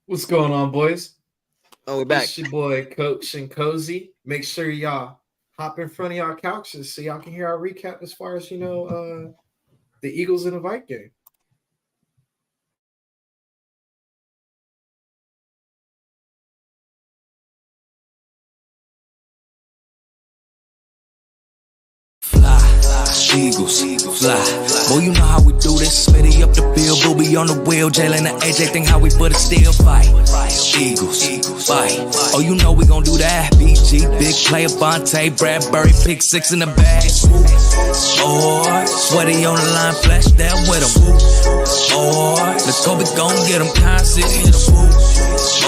What's going on, boys? Oh, we're back. It's your boy, Coach and Cozy. Make sure y'all hop in front of y'all couches so y'all can hear our recap as far as the Eagles in the Vikings game. Eagles, fly. Boy, you know how we do this. Smitty up the field, Booby on the wheel. Jalen and AJ think how we put a still fight. Eagles, fight. Oh, you know we gon' do that. BG, big player, Vontae, Bradbury, pick six in the bag. Oh, sweaty on the line, flash down with him. Oh, let's go, we gon' get him. Constant, hit him.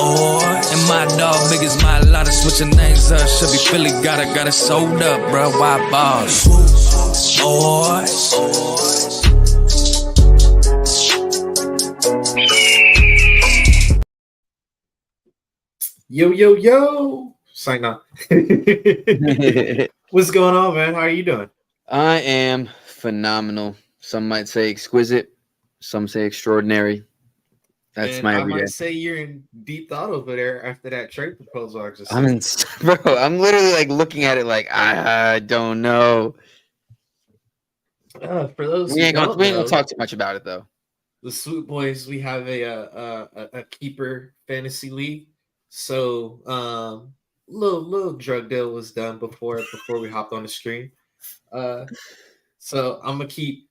Oh, and my dog, big as my lot of switching names up. Should be Philly, got it sold up, bro. Why balls? Oh, Yo, yo, yo! Sign up. What's going on, man? How are you doing? I am phenomenal. Some might say exquisite. Some say extraordinary. That's And my I everyday. might say you're in deep thought over there after that trade proposal I just I'm sent. in, bro. I'm literally like looking at it like I don't know. For those We who ain't gonna don't we ain't gonna know, talk too much about it though. the Swoop Boys, we have a keeper fantasy league. So little drug deal was done before we hopped on the screen. Uh, so I'm gonna keep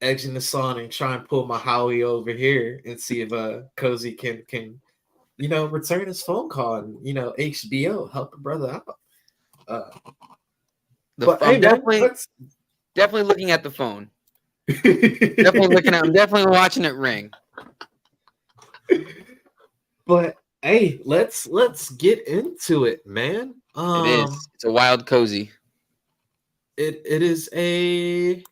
edging this on and try and pull my Howie over here and see if Cozy can return his phone call and HBO help a brother out. Uh, but hey I'm man, let's definitely looking at the phone. Definitely looking at. I'm definitely watching it ring. But hey, let's get into it, man. It is. It's a wild cozy. It is a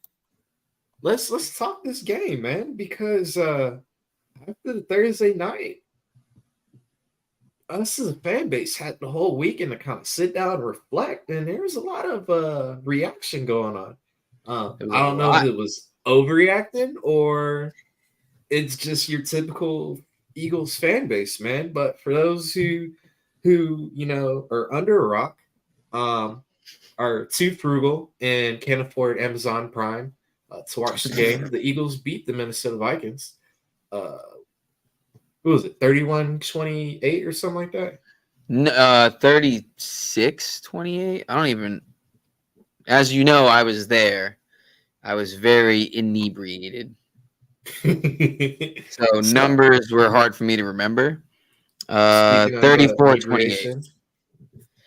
let's talk this game, man, because after the Thursday night, us as a fan base had the whole weekend to kind of sit down and reflect, and there was a lot of reaction going on. It was a I don't know if lot. it was overreacting or it's just your typical Eagles fan base, man. But for those who are under a rock, um, are too frugal and can't afford Amazon Prime to watch the game, the Eagles beat the Minnesota Vikings. Uh, what was it, 31-28 or something like that? 36-28. I don't even. As you know, I was there. I was very inebriated. So So, numbers were hard for me to remember. speaking of 34-28. inebriation,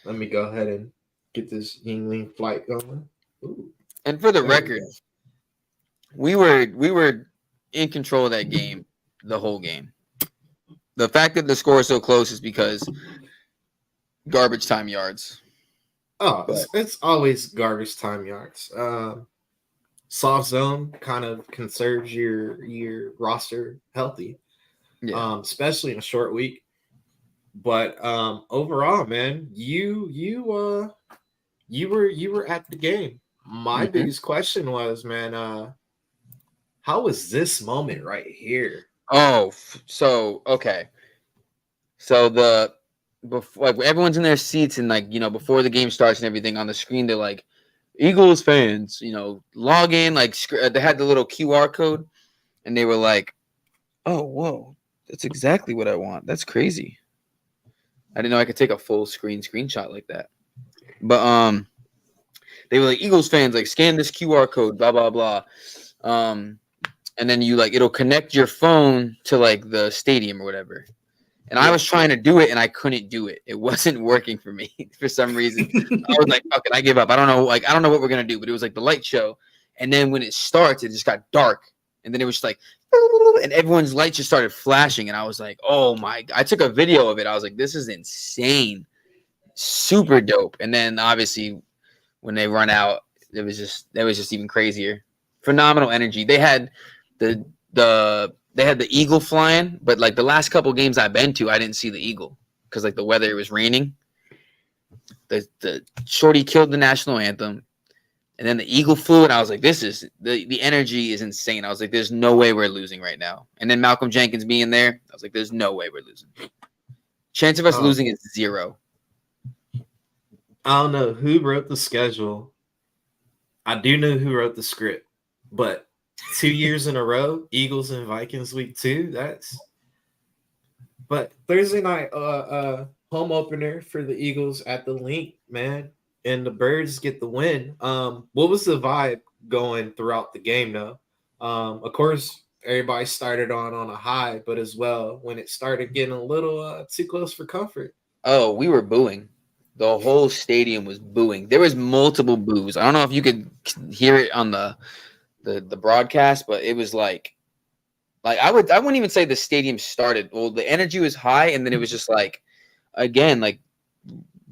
let me go ahead and get this Yingling flight going. Ooh, And for the there we record, go. we were in control of that game the whole game. The fact that the score is so close is because garbage time yards. Oh, But it's always garbage time yards. Soft zone kind of conserves your roster healthy, yeah. especially in a short week. But overall, man, you were at the game. My hmm biggest question was, man, how was this moment right here? Oh, so okay. So before like everyone's in their seats and like before the game starts and everything on the screen they're like Eagles fans, log in like they had the little QR code and they were like, oh whoa, that's exactly what I want. That's crazy. I didn't know I could take a full screen screenshot like that. But they were like Eagles fans like scan this QR code blah blah blah. Um, and then you like it'll connect your phone to like the stadium or whatever. And I Yeah. was trying to do it and I couldn't do it. It wasn't working for me for some reason. I was like, fuck it, I give up. I don't know, like I don't know what we're gonna do, but it was like the light show. And then when it starts, it just got dark. And then it was just like and everyone's lights just started flashing. And I was like, oh my God. I took a video of it. I was like, this is insane. Super dope. And then obviously when they run out, it was just even crazier. Phenomenal energy. The they had the eagle flying, but like the last couple games I've been to, I didn't see the eagle because like the weather was raining. The shorty killed the national anthem, and then the eagle flew, and I was like, "This is the energy is insane." I was like, "There's no way we're losing right now." And then Malcolm Jenkins being there, I was like, "There's no way we're losing." Chance of us Oh. losing is 0. I don't know who wrote the schedule. I do know who wrote the script, but 2 years in a row, Eagles and Vikings week 2. But Thursday night, home opener for the Eagles at the Link, man, and the Birds get the win. What was the vibe going throughout the game, though? Of course, everybody started on a high, but as well when it started getting a little too close for comfort. Oh, we were booing. The whole stadium was booing. There was multiple boos. I don't know if you could hear it on the broadcast, but it was like I wouldn't even say the stadium started. Well, the energy was high, and then it was just like, again, like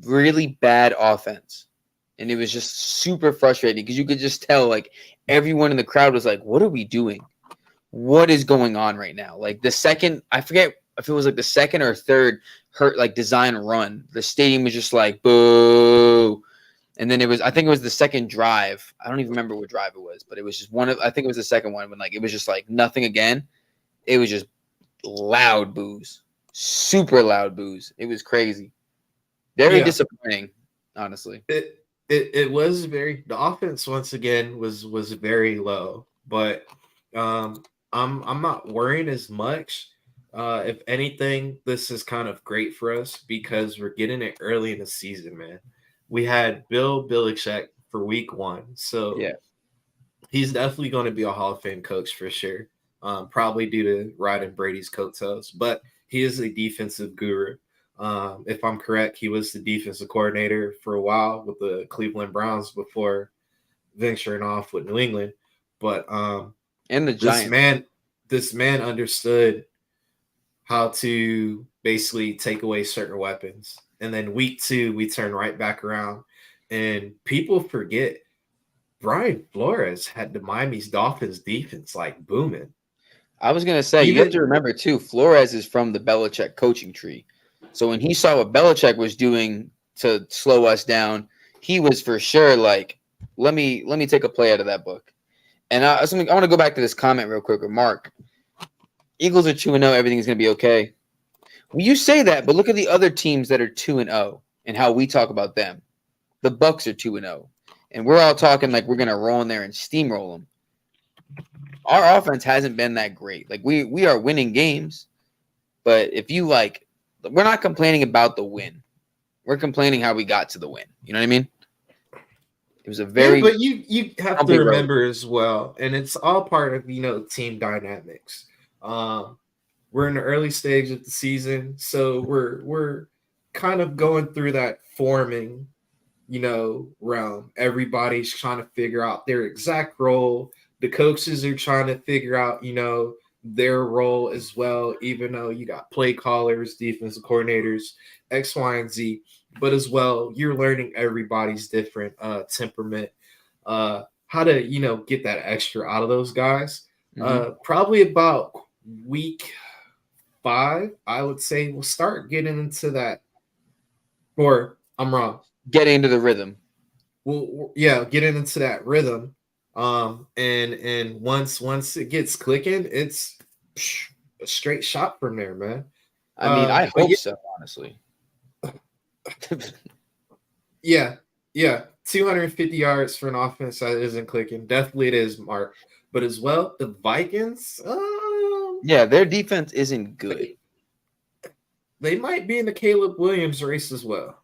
really bad offense. And it was just super frustrating because you could just tell like everyone in the crowd was like, what are we doing? What is going on right now? Like the second, I forget if it was like the second or third design run, the stadium was just like boo. And then I think it was the second drive. I don't even remember what drive it was, but it was just I think it was the second one when like it was just like nothing again. It was just loud boos, super loud boos. It was crazy. Very disappointing, honestly. It was the offense once again was very low, but I'm not worrying as much. If anything, this is kind of great for us because we're getting it early in the season, man. We had Bill Belichick for week 1, so yeah, he's definitely going to be a Hall of Fame coach for sure. Probably due to riding Brady's coattails, but he is a defensive guru. If I'm correct, he was the defensive coordinator for a while with the Cleveland Browns before venturing off with New England. But and the Giants. This man understood how to basically take away certain weapons. And then week 2, we turn right back around. And people forget Brian Flores had the Miami Dolphins defense like booming. I was going to say, you have to remember, too, Flores is from the Belichick coaching tree. So when he saw what Belichick was doing to slow us down, he was for sure like, let me take a play out of that book. And I want to go back to this comment real quick with Mark. Eagles are 2-0. Everything is going to be okay. Well, you say that, but look at the other teams that are 2-0 and how we talk about them. The Bucks are 2-0. And we're all talking like we're going to roll in there and steamroll them. Our offense hasn't been that great. Like we are winning games, but if you like, we're not complaining about the win. We're complaining how we got to the win. You know what I mean? It was a very but you have to remember as well, and it's all part of team dynamics. We're in the early stage of the season, so we're kind of going through that forming realm. Everybody's trying to figure out their exact role. The coaches are trying to figure out, their role as well, even though you got play callers, defensive coordinators, X, Y, and Z. But as well, you're learning everybody's different temperament, how to, get that extra out of those guys. Probably about week 5, I would say we'll start getting into that. Or I'm wrong. Getting into the rhythm. Well, yeah, getting into that rhythm. And once it gets clicking, it's a straight shot from there, man. I mean, I hope so, honestly. Yeah. 250 yards for an offense that isn't clicking. Definitely it is, Mark. But as well, the Vikings, yeah, their defense isn't good. They might be in the Caleb Williams race as well.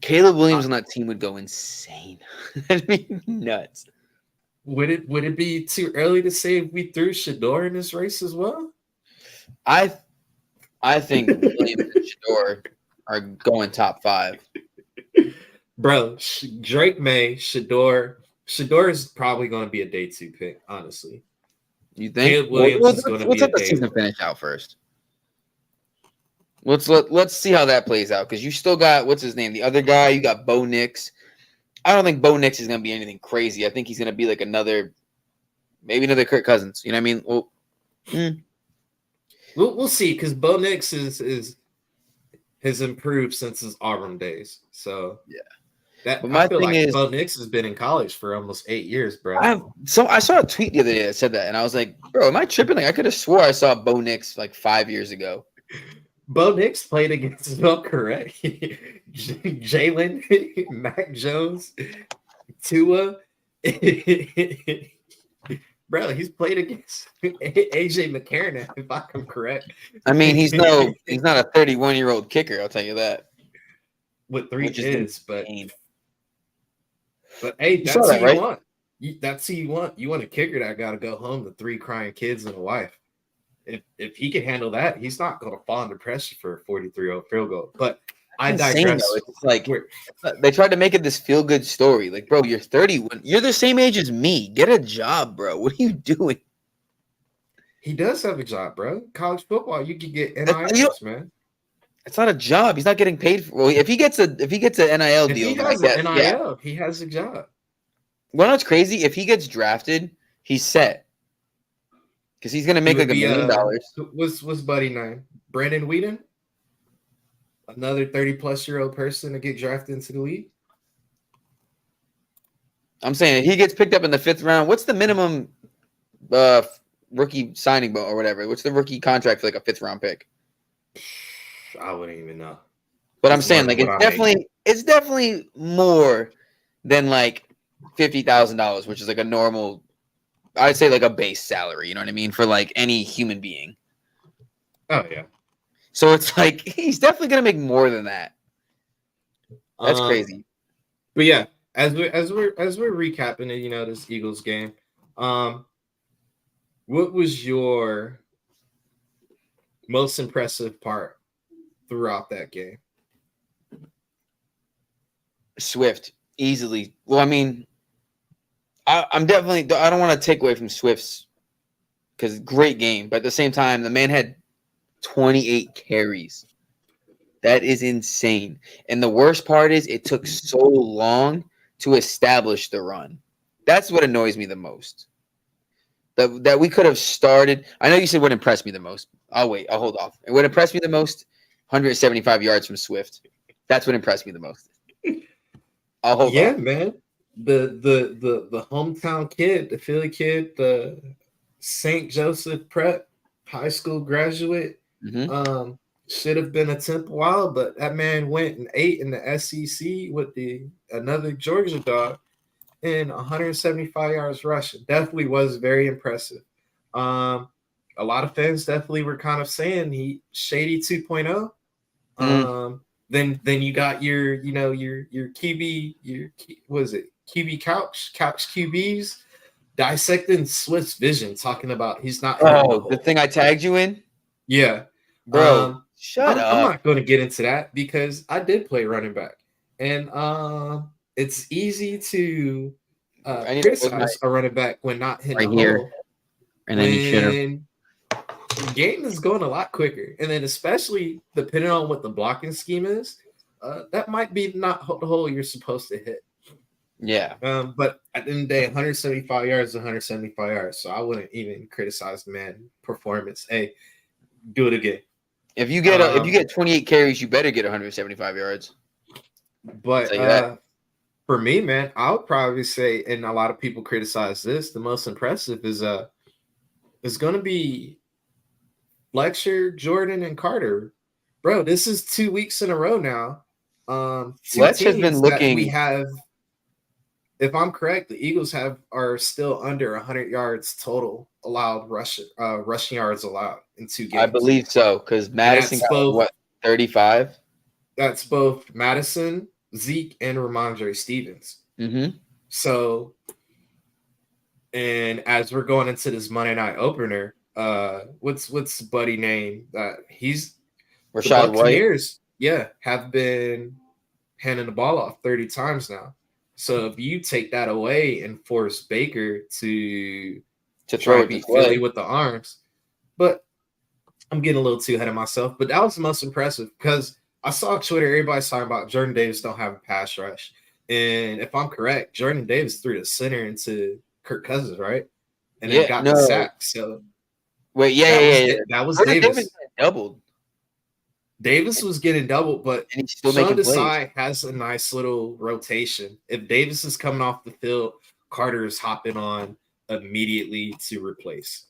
Caleb Williams on that team would go insane. That'd be nuts. Would it be too early to say if we threw Shador in this race as well? I think Williams and Shador are going top 5. Bro, Drake May, Shador is probably going to be a day 2 pick, honestly. You think? Caleb Williams is going to be a day. Let's let the season finish out first. Let's see how that plays out, because you still got, what's his name, the other guy. You got Bo Nix. I don't think Bo Nix is going to be anything crazy. I think he's going to be like maybe another Kirk Cousins. You know what I mean? We'll see, because Bo Nix has improved since his Auburn days. So yeah, I feel like Bo Nix has been in college for almost 8 years, bro. I saw a tweet the other day that said that, and I was like, bro, am I tripping? Like I could have swore I saw Bo Nix like 5 years ago. Bo Nix played against Bill correct. Jalen, Mac Jones, Tua. Bro, he's played against AJ McCarron, if I'm correct. I mean, he's not a 31-year-old kicker. I'll tell you that. With 3 Which is kids, insane. but hey, You saw that's that, who you right? want. That's who you want. You want a kicker that got to go home to 3 crying kids and a wife. If he can handle that, he's not going to fall under pressure for a 43-0 field goal. But I Insane, digress. though. It's like they tried to make it this feel-good story. Like, bro, you're 31. You're the same age as me. Get a job, bro. What are you doing? He does have a job, bro. College football, you can get NILs, man. It's not a job. He's not getting paid for. Well, if he gets an NIL If deal, he then I has guess, an NIL, he has a job. Well, no, it's crazy. If he gets drafted, he's set because he's gonna make like $1 million. What's buddy name? Brandon Whedon, another 30-plus-year-old person to get drafted into the league. I'm saying if he gets picked up in the 5th round, what's the minimum rookie signing or whatever? What's the rookie contract for like a 5th round pick? I wouldn't even know. But I'm saying like it's definitely more than like $50,000, which is like a normal, I'd say like a base salary. You know what I mean, for like any human being. Oh yeah. So it's like he's definitely gonna make more than that. That's crazy. But yeah, as we're recapping it, this Eagles game. What was your most impressive part throughout that game? Swift, easily. Well, I mean, I'm definitely. I don't want to take away from Swift's because great game, but at the same time, the man had 28 carries. That is insane. And the worst part is it took so long to establish the run. That's what annoys me the most. That we could have started. I know you said what impressed me the most. I'll wait. I'll hold off. And what impressed me the most, 175 yards from Swift. That's what impressed me the most. I'll hold off. Yeah, man. The hometown kid, the Philly kid, the St. Joseph Prep high school graduate. Mm-hmm. Should have been a Temple Wild, but that man went and ate in the SEC with another Georgia dog and 175 yards rushing. Definitely was very impressive. A lot of fans definitely were kind of saying he shady 2.0. Then you got your QB, QB couch QBs dissecting Swift's vision, talking about he's not. Oh, the thing I tagged you in? Yeah. Bro, shut up. I'm not going to get into that because I did play running back. And it's easy to criticize a running back when not hitting the hole. And then you should have. The game is going a lot quicker. And then especially depending on what the blocking scheme is, that might be not the hole you're supposed to hit. Yeah. But at the end of the day, 175 yards, 175 yards. So I wouldn't even criticize the man's performance. Hey, do it again. If you get 28 carries, you better get 175 yards. But for me, man, I would probably say, and a lot of people criticize this, the most impressive is going to be Fletcher, Jordan, and Carter. Bro, this is 2 weeks in a row now. Fletch has been looking. We have, if I'm correct, the Eagles are still under 100 yards total allowed rushing yards allowed in 2 games. I believe so because Madison got 35. That's both Madison, Zeke, and Ramondre Stevens. Mm-hmm. So, and as we're going into this Monday night opener, what's buddy name? He's Rashad the Buccaneers. Yeah, have been handing the ball off 30 times now. So if you take that away and force Baker to try to beat Philly with the arms, but I'm getting a little too ahead of myself. But that was the most impressive because I saw Twitter, everybody's talking about Jordan Davis don't have a pass rush. And if I'm correct, Jordan Davis threw the center into Kirk Cousins, right? And then got the sack. So wait, that was Jordan Davis. Davis doubled. Davis was getting doubled, but and he's still Sean making Desai has a nice little rotation. If Davis is coming off the field, Carter is hopping on immediately to replace.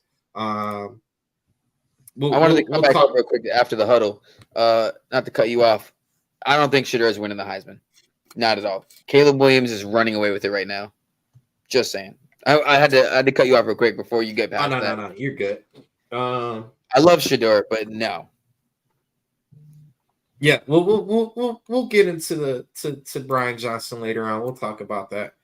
I wanted to come back up real quick after the huddle. Not to cut you off. I don't think Shedeur is winning the Heisman. Not at all. Caleb Williams is running away with it right now. Just saying. I had to cut you off real quick before you get past that. No. You're good. I love Shedeur, but no. Yeah, we'll get into the Brian Johnson later on. We'll talk about that.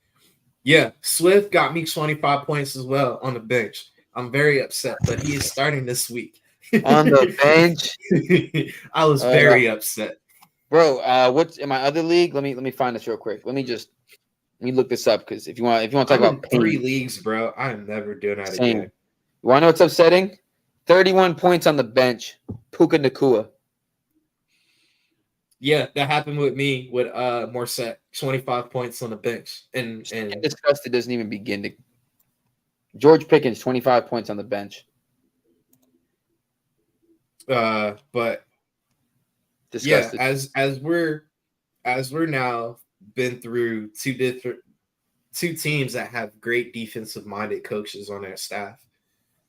Yeah, Swift got me 25 points as well on the bench. I'm very upset, but he is starting this week. On the bench? I was very upset. Bro, what's in my other league? Let me find this real quick. Let me look this up because if you want to talk about 3 leagues, bro, I'm never doing that again. You want to know what's upsetting? 31 points on the bench. Puka Nacua. Yeah, that happened with me with Morset. 25 points on the bench. And disgusted doesn't even begin to. George Pickens, 25 points on the bench. But disgusted. Yeah, as we're now been through two teams that have great defensive minded coaches on their staff.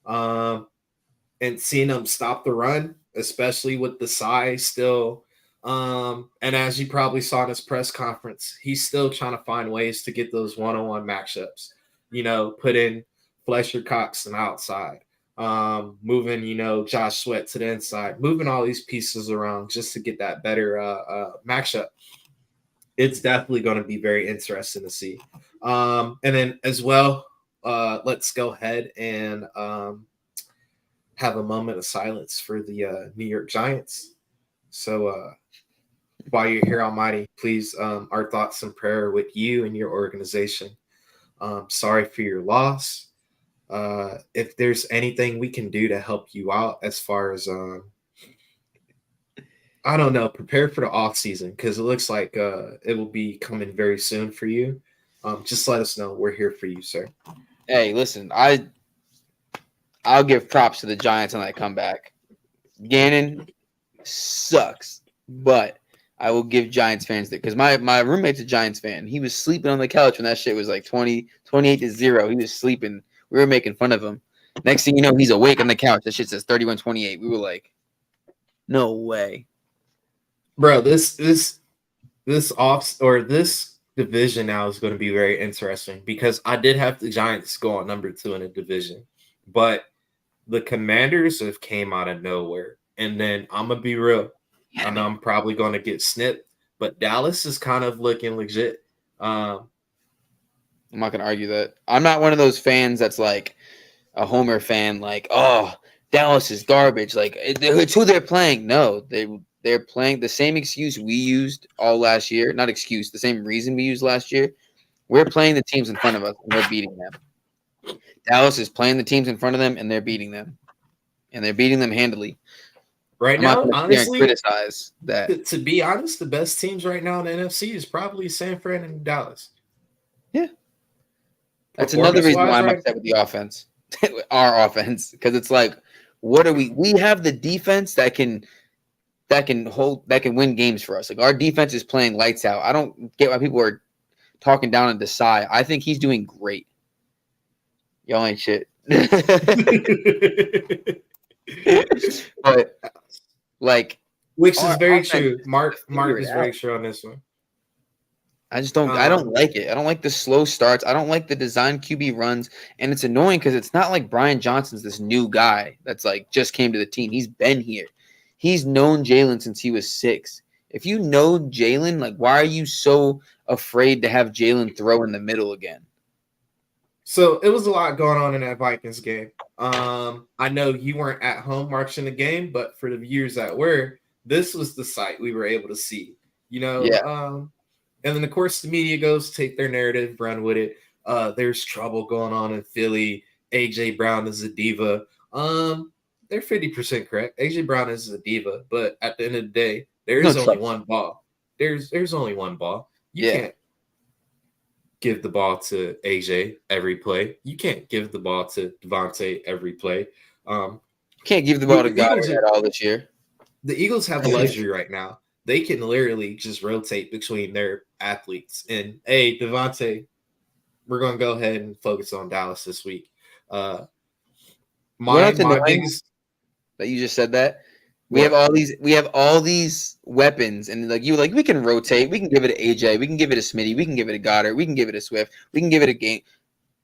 And seeing them stop the run, especially with the size still. And as you probably saw in his press conference, he's still trying to find ways to get those one-on-one matchups. Put in Fletcher Cox on the outside, moving, Josh Sweat to the inside, moving all these pieces around just to get that better matchup. It's definitely going to be very interesting to see. And then as well, let's go ahead and have a moment of silence for the New York Giants. So while you're here, Almighty, please, our thoughts and prayer with you and your organization. Sorry for your loss. If there's anything we can do to help you out as far as, I don't know, prepare for the off season because it looks like it will be coming very soon for you. Just let us know. We're here for you, sir. Hey, listen, I'll give props to the Giants on that comeback. Gannon sucks, but I will give Giants fans that because my roommate's a Giants fan. He was sleeping on the couch when that shit was like 28-0. He was sleeping. We were making fun of him. Next thing you know, he's awake on the couch. That shit says 31-28. We were like, no way. Bro, this division now is going to be very interesting because I did have the Giants go on number 2 in the division, but the Commanders have came out of nowhere. And then I'm going to be real. I know I'm probably going to get snipped, but Dallas is kind of looking legit. I'm not going to argue that. I'm not one of those fans that's like a Homer fan, like, oh, Dallas is garbage. Like, it's who they're playing. No, they're playing the same excuse we used all last year. Not excuse, the same reason we used last year. We're playing the teams in front of us, and we're beating them. Dallas is playing the teams in front of them, and they're beating them. And they're beating them handily. Right now, honestly, criticize that. To be honest, the best teams right now in the NFC is probably San Fran and Dallas. Yeah. That's another reason why I'm upset with the offense. Our offense. Because it's like, what are we? We have the defense that can win games for us. Like our defense is playing lights out. I don't get why people are talking down on Desai. I think he's doing great. Y'all ain't shit. But like, which is very true. Mark is very true on this one. I just don't. I don't like it. I don't like the slow starts. I don't like the design QB runs, and it's annoying because it's not like Brian Johnson's this new guy that's like just came to the team. He's been here. He's known Jalen since he was 6. If you know Jalen, like, why are you so afraid to have Jalen throw in the middle again? So it was a lot going on in that Vikings game. I know you weren't at home watching the game, but for the viewers that were, this was the sight we were able to see. Yeah. And then, of course, the media goes, take their narrative, run with it. There's trouble going on in Philly. A.J. Brown is a diva. They're 50% correct. A.J. Brown is a diva, but at the end of the day, there is only one ball. There's only one ball. You can't give the ball to AJ every play. You can't give the ball to Devontae every play. Can't give the ball to Goddard at all this year. The Eagles have a luxury right now. They can literally just rotate between their athletes. And, hey, Devontae, we're going to go ahead and focus on Dallas this week. My biggest that you just said that. We What? have all these weapons, and like we can rotate. We can give it to AJ. We can give it to Smitty. We can give it to Goddard. We can give it to Swift. We can give it a game.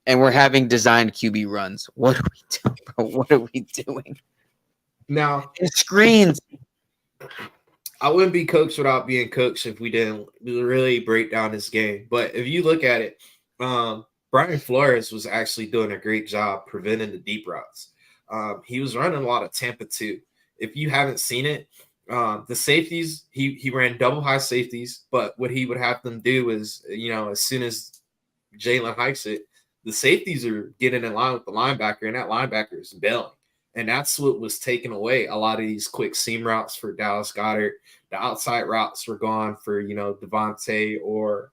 And we're having designed QB runs. What are we doing, bro? What are we doing? Now, And screens. I wouldn't be coached without being coached if we didn't really break down this game. But if you look at it, Brian Flores was actually doing a great job preventing the deep routes. He was running a lot of Tampa 2. If you haven't seen it, the safeties, he ran double high safeties, but what he would have them do is, as soon as Jalen hikes it, the safeties are getting in line with the linebacker, and that linebacker is bailing. And that's what was taking away a lot of these quick seam routes for Dallas Goedert. The outside routes were gone for, Devontae or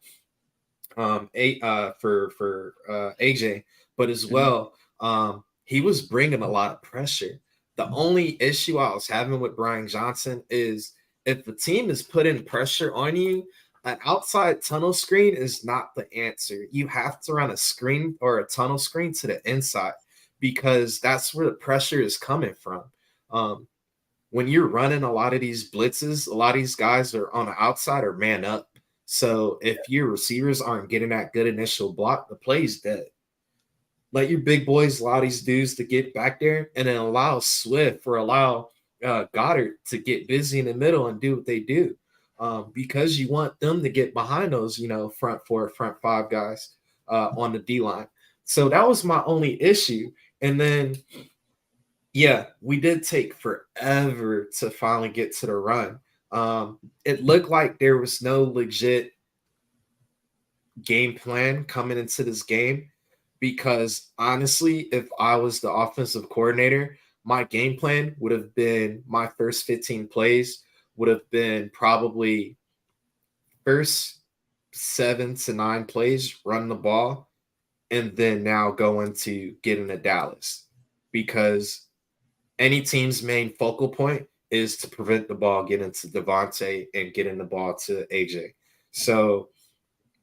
AJ, but as well, he was bringing a lot of pressure. The only issue I was having with Brian Johnson is if the team is putting pressure on you, an outside tunnel screen is not the answer. You have to run a screen or a tunnel screen to the inside because that's where the pressure is coming from. When you're running a lot of these blitzes, a lot of these guys are on the outside or man up. So if your receivers aren't getting that good initial block, the play's dead. Let your big boys allow these dudes to get back there and then allow Swift or allow Goddard to get busy in the middle and do what they do. Because you want them to get behind those, front 4, front 5 guys on the D-line. So that was my only issue. And then, yeah, we did take forever to finally get to the run. It looked like there was no legit game plan coming into this game because, honestly, if I was the offensive coordinator, my game plan would have been my first 15 plays would have been probably first 7 to 9 plays, run the ball, and then now go into getting to Dallas because any team's main focal point is to prevent the ball getting to Devontae and getting the ball to AJ. So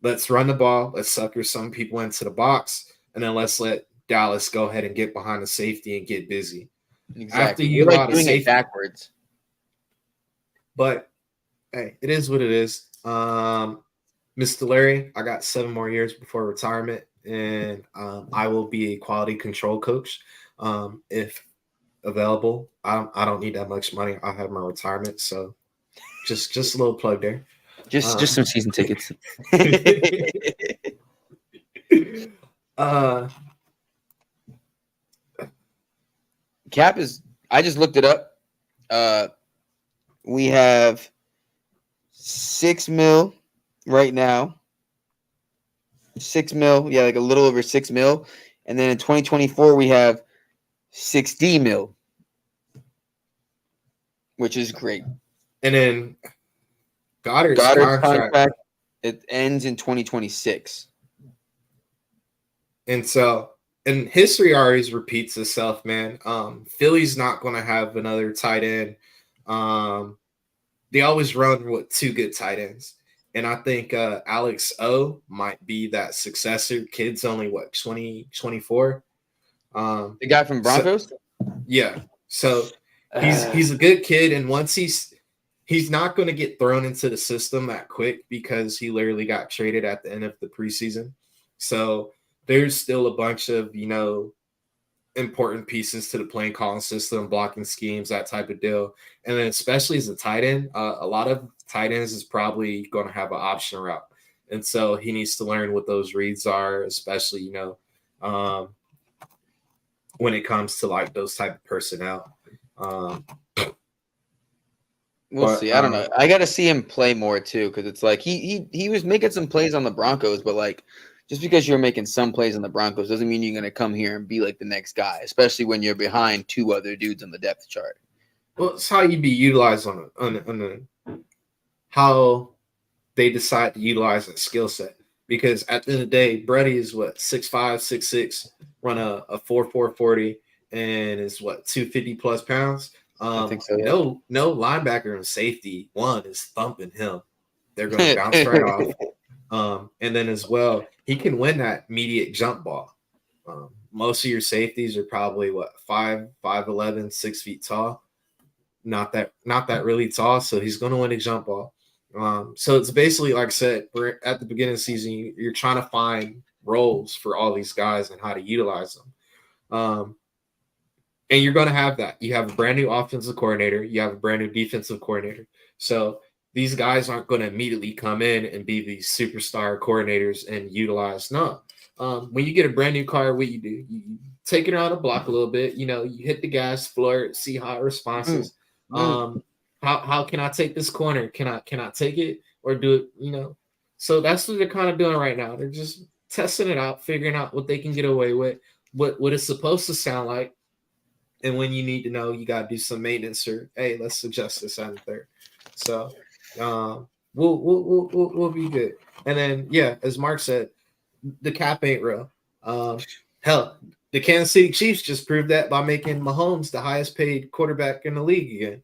let's run the ball. Let's sucker some people into the box, and then let's let Dallas go ahead and get behind the safety and get busy. Exactly. After you We're allow like the doing safety, it backwards. But hey, it is what it is. Mr. Larry, I got 7 more years before retirement, and I will be a quality control coach if available. I don't need that much money. I have my retirement, so just a little plug there. Just some season tickets. Cap is. I just looked it up. We have $6 million right now. $6 million, yeah, like a little over $6 million. And then in 2024, we have $60 million, which is great. And then Goddard's contract, it ends in 2026. And so, and history always repeats itself, man. Philly's not going to have another tight end. They always run with 2 good tight ends. And I think Alex O might be that successor. Kid's only, 24? The guy from Broncos? So, yeah. So he's a good kid. And once he's not going to get thrown into the system that quick because he literally got traded at the end of the preseason. So there's still a bunch of, important pieces to the playing calling system, blocking schemes, that type of deal. And then especially as a tight end, a lot of tight ends is probably going to have an option route. And so he needs to learn what those reads are, especially, when it comes to like those type of personnel. We'll see. I don't know. I got to see him play more too, because it's like he was making some plays on the Broncos, but like just because you're making some plays on the Broncos doesn't mean you're going to come here and be like the next guy, especially when you're behind 2 other dudes on the depth chart. Well, it's how you be utilized on how they decide to utilize that skill set. Because at the end of the day, Brady is 6'5", 6'6", run a 4.4 40, and is 250 plus pounds. I think so, yeah. No linebacker and safety one is thumping him. They're going to bounce right off. And then as well, he can win that immediate jump ball. Most of your safeties are probably 5'11", 6 feet tall. not that really tall, so he's going to win a jump ball. So it's basically like I said, we're at the beginning of the season. You're trying to find roles for all these guys and how to utilize them. And you're going to have that. You have a brand new offensive coordinator. You have a brand new defensive coordinator. So these guys aren't going to immediately come in and be these superstar coordinators and utilize. No. When you get a brand new car, what you do? You take it around the block a little bit. You hit the gas, floor it, see how it responses. How can I take this corner? Can I take it or do it? So that's what they're kind of doing right now. They're just testing it out, figuring out what they can get away with, what it's supposed to sound like. And when you need to know, you got to do some maintenance or, hey, let's adjust this out there. So we'll be good. And then, yeah, as Mark said, the cap ain't real. Hell, the Kansas City Chiefs just proved that by making Mahomes the highest paid quarterback in the league again.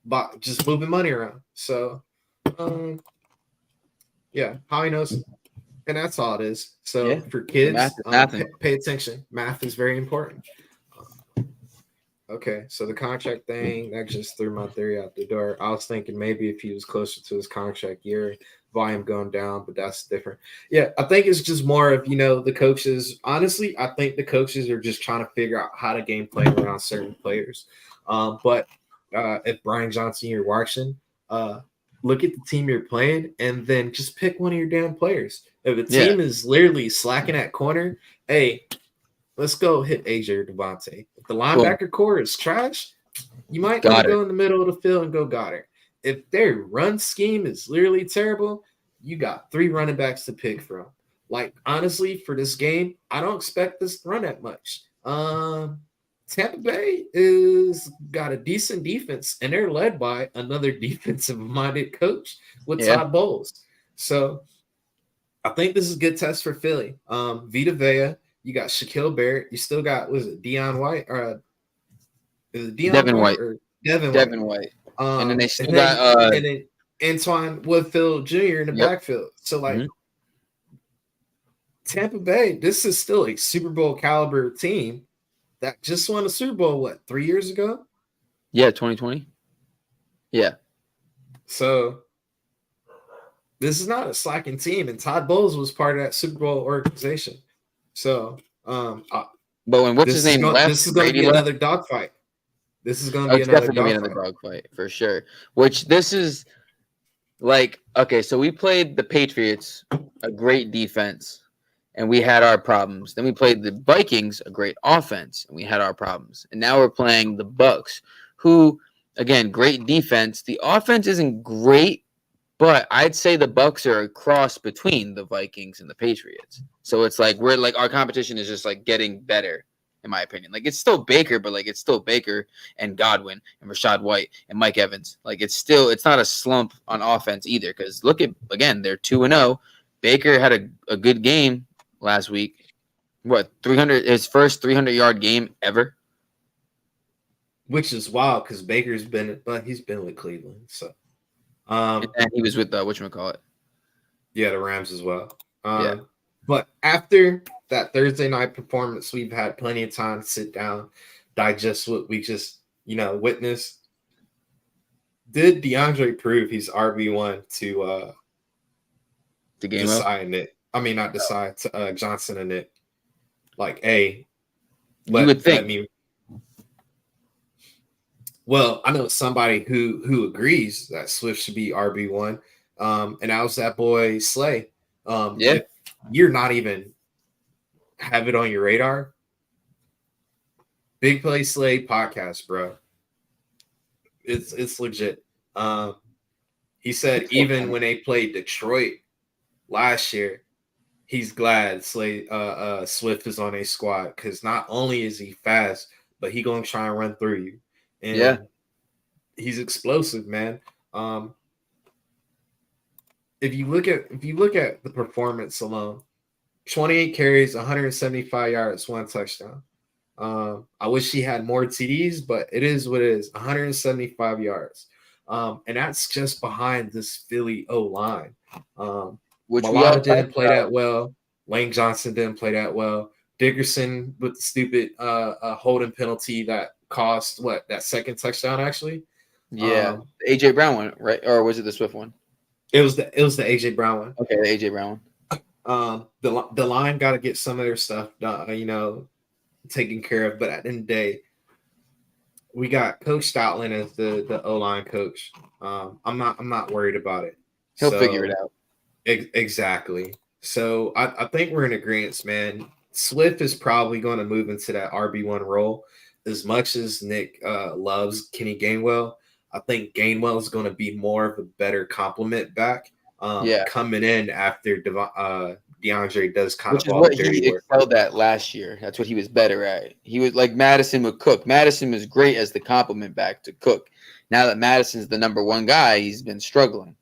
By just moving money around. So, yeah, Howie knows. And that's all it is. So for kids, pay attention. Math is very important. Okay, so the contract thing, that just threw my theory out the door. I was thinking maybe if he was closer to his contract year, volume going down, but that's different. Yeah, I think it's just more of, the coaches. Honestly, I think the coaches are just trying to figure out how to game plan around certain players. But if Brian Johnson, you're watching, look at the team you're playing and then just pick one of your damn players. If a team is literally slacking at corner, hey, let's go hit AJ or Devontae. If the linebacker core is trash, you might want to go in the middle of the field and go Goddard. If their run scheme is literally terrible, you got 3 running backs to pick from. Like, honestly, for this game, I don't expect this to run that much. Tampa Bay is got a decent defense, and they're led by another defensive-minded coach with Todd Bowles. So I think this is a good test for Philly. Vita Vea, you got Shaquille Barrett. You still got, was it Deion White? Or is it Devin White? Or Devin White. And then they still got and then Antoine Woodfield Jr. in the backfield. So, like, Tampa Bay, this is still a Super Bowl caliber team that just won a Super Bowl, 3 years ago? Yeah, 2020. Yeah. So this is not a slacking team, and Todd Bowles was part of that Super Bowl organization. So, but when what's his name left, this is going to be another dogfight. This is going to be another dogfight for sure. Which this is like, okay, so we played the Patriots, a great defense, and we had our problems. Then we played the Vikings, a great offense, and we had our problems. And now we're playing the Bucks, who, again, great defense. The offense isn't great, but I'd say the Bucks are a cross between the Vikings and the Patriots. So it's like we're like our competition is just like getting better, in my opinion. Like it's still Baker, but like it's still Baker and Godwin and Rashad White and Mike Evans. Like it's not a slump on offense either. Because look at, again, they're 2-0. Baker had a good game last week. What, 300? His first 300-yard game ever. Which is wild because Baker's been with Cleveland. So. And he was with whatchamacallit. Yeah, the Rams as well. But after that Thursday night performance, we've had plenty of time to sit down, digest what we just, witnessed. Did DeAndre prove he's RB1 to the game decide it? I mean, not decide to Johnson and it. Like, hey, you would think. Well, I know somebody who agrees that Swift should be RB1, and that was that boy Slay. If you're not even have it on your radar, Big Play Slay podcast, bro. It's legit. He said even when they played Detroit last year, he's glad Swift is on a squad because not only is he fast, but he gonna try and run through you. And he's explosive, man. If you look at the performance alone, 28 carries, 175 yards, 1 touchdown. I wish he had more TDs, but it is what it is. 175 yards. And that's just behind this Philly O-line. Which Malata didn't play that well. Lane Johnson didn't play that well. Dickerson with the stupid holding penalty that cost that second touchdown actually. Yeah, the AJ Brown one, right? Or was it the Swift one? It was the AJ Brown one. Okay, the AJ Brown one. The line got to get some of their stuff done, taken care of. But at the end of the day, we got Coach Stoutland as the O-line coach. I'm not worried about it. He'll figure it out. Exactly. So I think we're in agreement, man. Swift is probably going to move into that RB1 role. As much as Nick loves Kenny Gainwell, I think Gainwell is going to be more of a better complement back. Coming in after DeAndre does kind of all the dirty work. Excelled at last year. That's what he was better at. He was like Madison with Cook. Madison was great as the complement back to Cook. Now that Madison's the number one guy, he's been struggling.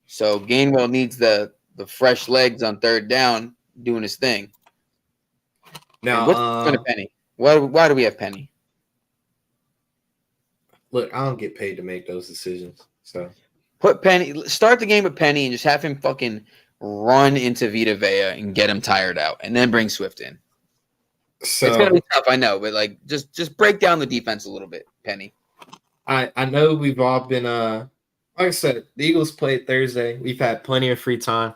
So Gainwell needs the fresh legs on third down doing his thing. Now, what's going to Penny? Why do we have Penny? Look, I don't get paid to make those decisions. So put Penny, start the game with Penny and just have him fucking run into Vita Vea and get him tired out, and then bring Swift in. So it's gonna be tough, I know, but like just break down the defense a little bit, Penny. I know we've all been like I said, the Eagles played Thursday. We've had plenty of free time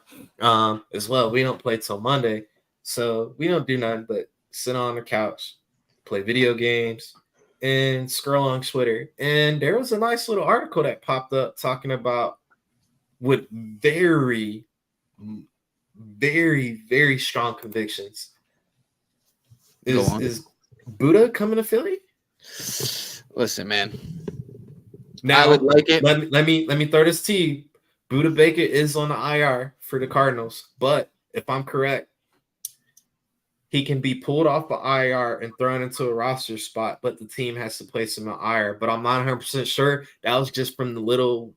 as well. We don't play till Monday, so we don't do nothing but sit on the couch, play video games, and scroll on Twitter. And there was a nice little article that popped up talking about with very, very, very strong convictions. Is Buddha coming to Philly? Listen, man. Now, I would like it. Let me throw this to you. Buddha Baker is on the IR for the Cardinals, but if I'm correct, he can be pulled off the IR and thrown into a roster spot, but the team has to place him on IR. But I'm not 100% sure. That was just from the little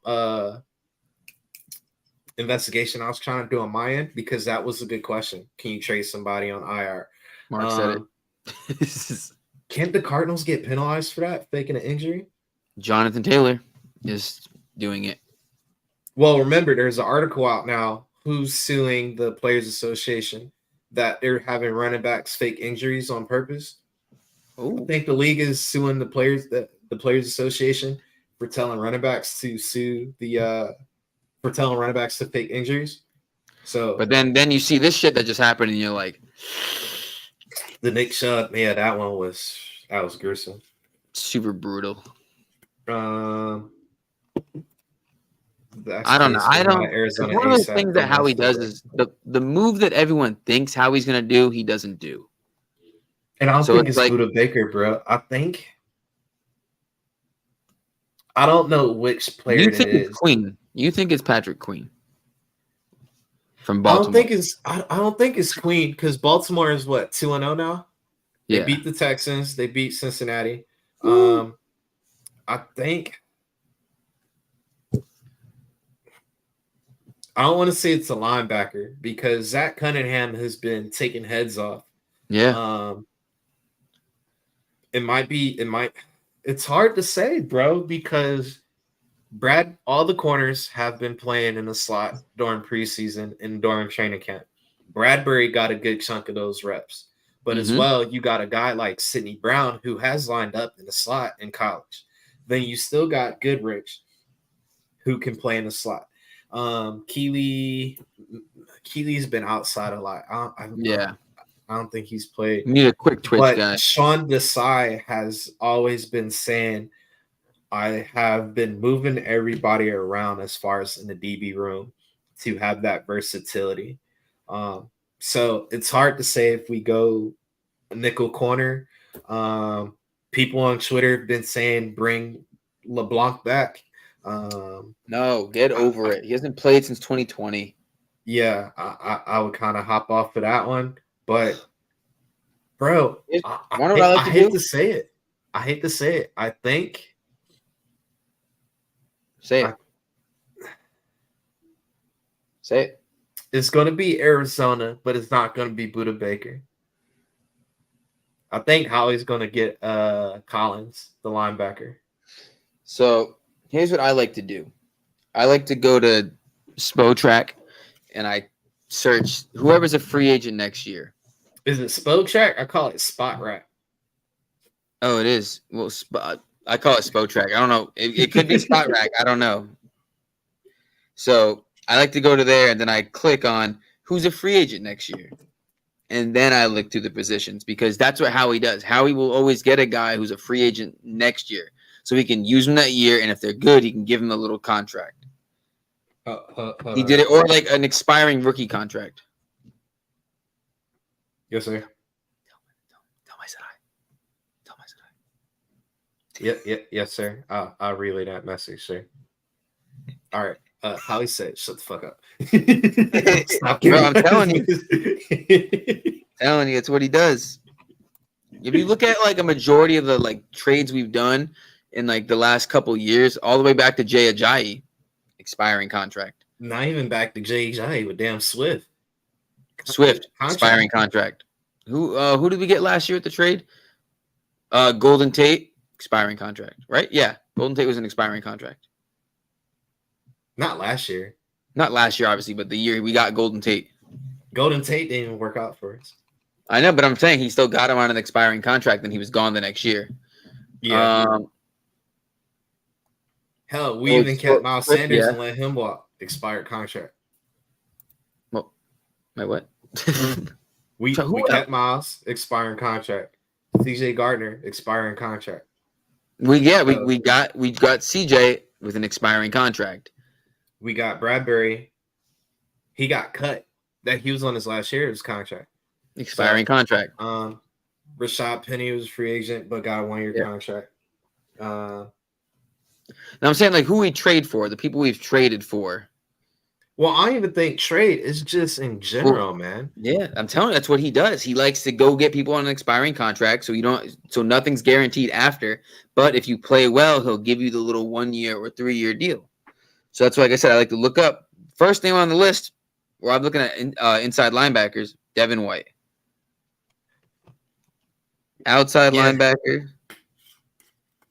investigation I was trying to do on my end, because that was a good question. Can you trade somebody on IR? Mark said it. Can't the Cardinals get penalized for that, faking an injury? Jonathan Taylor is doing it. Well, remember, there's an article out now who's suing the Players Association that they're having running backs fake injuries on purpose. Ooh. I think the league is suing the Players Association for telling running backs to for telling running backs to fake injuries. So, but then you see this shit that just happened, and you're like, the Nick Chubb, that was gruesome, super brutal. I don't know. Arizona. One of those things that Howie does is the move that everyone thinks Howie's gonna do, he doesn't do. And I don't think it's Buddha Baker, bro. I don't know which player you think it is. Queen. You think it's Patrick Queen from Baltimore? I don't think it's Queen, because Baltimore is what, 2-0 now? Yeah. They beat the Texans. They beat Cincinnati. I think I don't want to say it's a linebacker, because Zach Cunningham has been taking heads off. Yeah. It's hard to say, bro, because all the corners have been playing in the slot during preseason and during training camp. Bradbury got a good chunk of those reps. But as well, you got a guy like Sidney Brown who has lined up in the slot in college. Then you still got Goodrich who can play in the slot. Keely's been outside a lot. I don't think he's played. You need a quick twitch guy. Sean Desai has always been saying, I have been moving everybody around as far as in the DB room to have that versatility. So it's hard to say if we go nickel corner. People on Twitter have been saying bring LeBlanc back. No, get over it. He hasn't played since 2020. Yeah, I would kind of hop off for that one. But, bro, I hate to say it. I think. Say it. Say it. It's going to be Arizona, but it's not going to be Buddha Baker. I think Howie's going to get Collins, the linebacker. So here's what I like to do. I like to go to Spotrac and I search whoever's a free agent next year. Is it Spotrac? I call it Spot Rack. Oh, it is. Well, I call it Spo Track. I don't know. It could be Spot Rack. I don't know. So I like to go to there, and then I click on who's a free agent next year. And then I look through the positions because that's what Howie does. Howie will always get a guy who's a free agent next year. So he can use them that year, and if they're good, he can give them a little contract. He did it, or like an expiring rookie contract. Yes, sir. Tell my side. Tell my side. Yes, sir. I'll relay that message, sir. All right. Howie said, "Shut the fuck up." Stop. Bro, I'm telling you, it's what he does. If you look at like a majority of the like trades we've done in like the last couple years, all the way back to Jay Ajayi, expiring contract. Not even back to Jay Ajayi with damn Swift. Expiring contract. Who did we get last year at the trade? Golden Tate, expiring contract, right? Yeah, Golden Tate was an expiring contract. Not last year. Not last year, obviously, but the year we got Golden Tate. Golden Tate didn't even work out for us. I know, but I'm saying he still got him on an expiring contract, and he was gone the next year. Yeah. Hell, we even kept Miles Sanders and let him walk. Expired contract. Well, my what? we kept Miles, expiring contract. CJ Gardner, expiring contract. We got CJ with an expiring contract. We got Bradbury. He got cut. That he was on his last year of his contract. Expiring contract. Rashad Penny was a free agent, but got a 1-year contract. Now I'm saying like who we trade for, the people we've traded for. Well, I don't even think trade is just in general, man. Yeah, I'm telling you, that's what he does. He likes to go get people on an expiring contract, so nothing's guaranteed after. But if you play well, he'll give you the little 1-year or 3-year deal. So that's why, like I said, I like to look up first name on the list where I'm looking at inside linebackers, Devin White. Outside linebacker.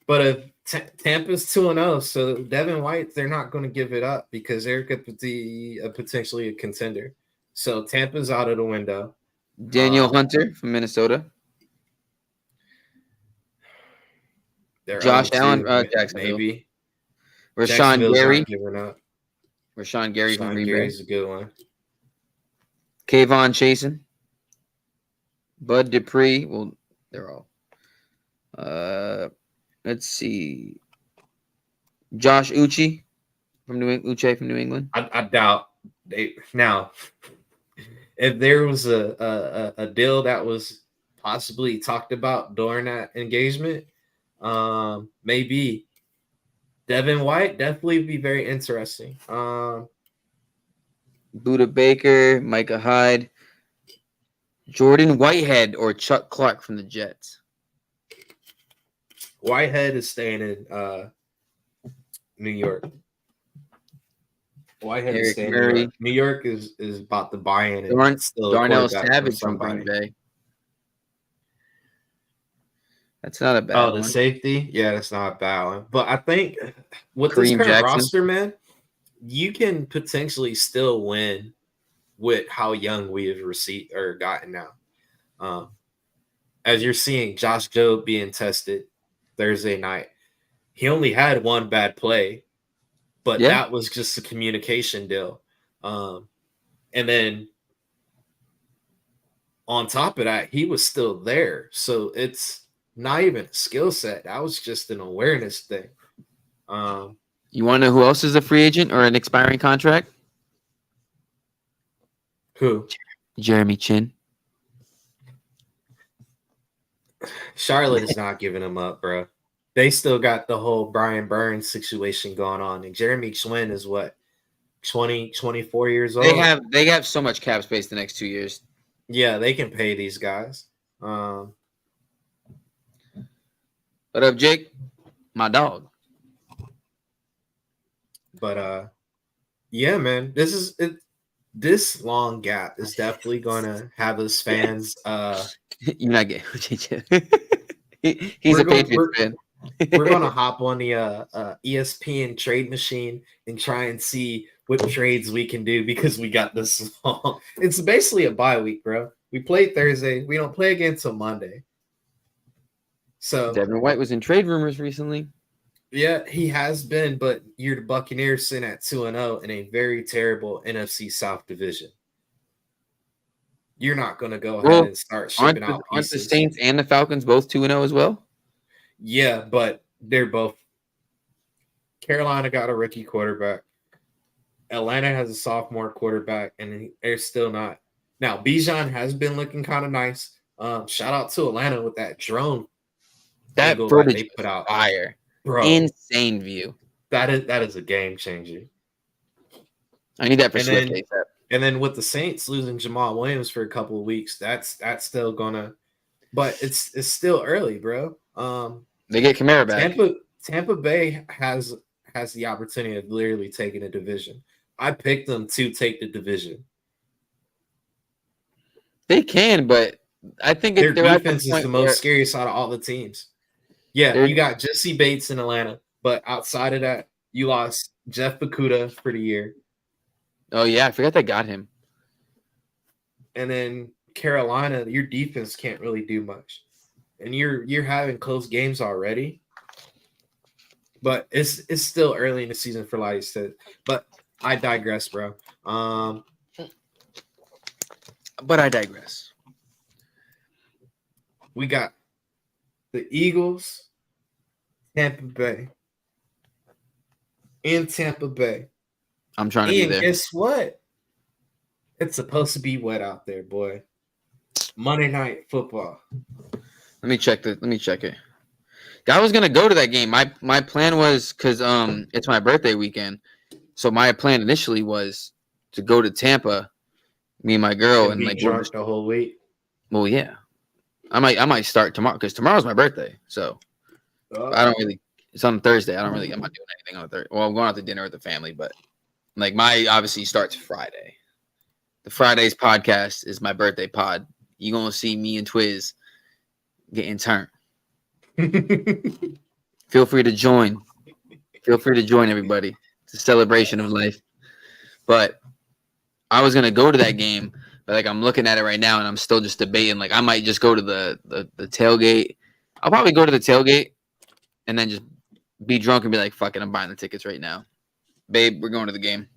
But if Tampa's 2-0, so Devin White, they're not going to give it up because they're could be potentially a contender. So Tampa's out of the window. Daniel Hunter from Minnesota. Josh Allen, Jacksonville. Maybe. Rashawn Gary. Rashawn Gary from Green Bay. Gary's a good one. Kayvon Chasen. Bud Dupree. Well, they're all. Let's see. Josh Uche from New England. I doubt they now. If there was a deal that was possibly talked about during that engagement, maybe Devin White definitely be very interesting. Buda Baker, Micah Hyde, Jordan Whitehead, or Chuck Clark from the Jets. Whitehead is staying in New York. Whitehead is staying in New York. New York is about to buy in. Darnell Savage from Green Bay. That's not a bad one. Oh, the safety? Yeah, that's not a bad one. But I think with this current roster, man, you can potentially still win with how young we have received or gotten now. As you're seeing Josh Jobe being tested Thursday night, he only had one bad play, but that was just a communication deal. And then on top of that, he was still there. So it's not even a skill set. That was just an awareness thing. You want to know who else is a free agent or an expiring contract? Who? Jeremy Chin. Charlotte is not giving him up, bro. They still got the whole Brian Burns situation going on. And Jeremy Chin is what? 24 years old? They have so much cap space the next 2 years. Yeah, they can pay these guys. What up, Jake? My dog. But yeah, man, this long gap is definitely gonna have us fans. You're not getting he's a Patriots fan. We're gonna hop on the ESPN trade machine and try and see what trades we can do because we got this long. It's basically a bye week, bro. We play Thursday. We don't play again till Monday. So Devin White was in trade rumors recently. yeah, he has been, but you're the Buccaneers sitting at 2-0 in a very terrible NFC South division. You're not going to go ahead and start shipping out Aren't the pieces. Saints and the Falcons both 2-0 as well? Yeah, but they're both. Carolina got a rookie quarterback. Atlanta has a sophomore quarterback, and they're still not. Now, Bijan has been looking kind of nice. Shout out to Atlanta with that drone That angle footage they put out. fire. Bro, Insane view. that is a game changer. I need that for And Swift then- ASAP. And then with the Saints losing Jamal Williams for a couple of weeks, that's still gonna, but it's still early, bro. They get Kamara back. Tampa Bay has the opportunity of literally taking a division. I picked them to take the division. They can, but I think Their they're at the defense is point the most where- scariest out of all the teams. Yeah, They're- you got Jesse Bates in Atlanta, but outside of that, you lost Jeff Bakuta for the year. Oh yeah, I forgot they got him. And then Carolina, your defense can't really do much. And you're having close games already. But it's still early in the season for Light said. But I digress, bro. But I digress. We got the Eagles, Tampa Bay. In Tampa Bay. I'm trying to be And there. guess what? It's supposed to be wet out there, boy. Monday Night Football. Let me check it. I was gonna go to that game. My plan was because it's my birthday weekend. So my plan initially was to go to Tampa, me and my girl, and be like drunk the whole week. well, yeah. I might start tomorrow because tomorrow's my birthday. So I don't really. It's on Thursday. I'm not doing anything on Thursday. Well, I'm going out to dinner with the family, but like my obviously starts Friday. The Friday's podcast is my birthday pod. You gonna see me and Twiz getting turned. Feel free to join. Everybody. It's a celebration of life. But I was gonna go to that game, but like I'm looking at it right now and I'm still just debating. Like I might just go to the tailgate. I'll probably go to the tailgate and then just be drunk and be like, fuck it, I'm buying the tickets right now. Babe, we're going to the game.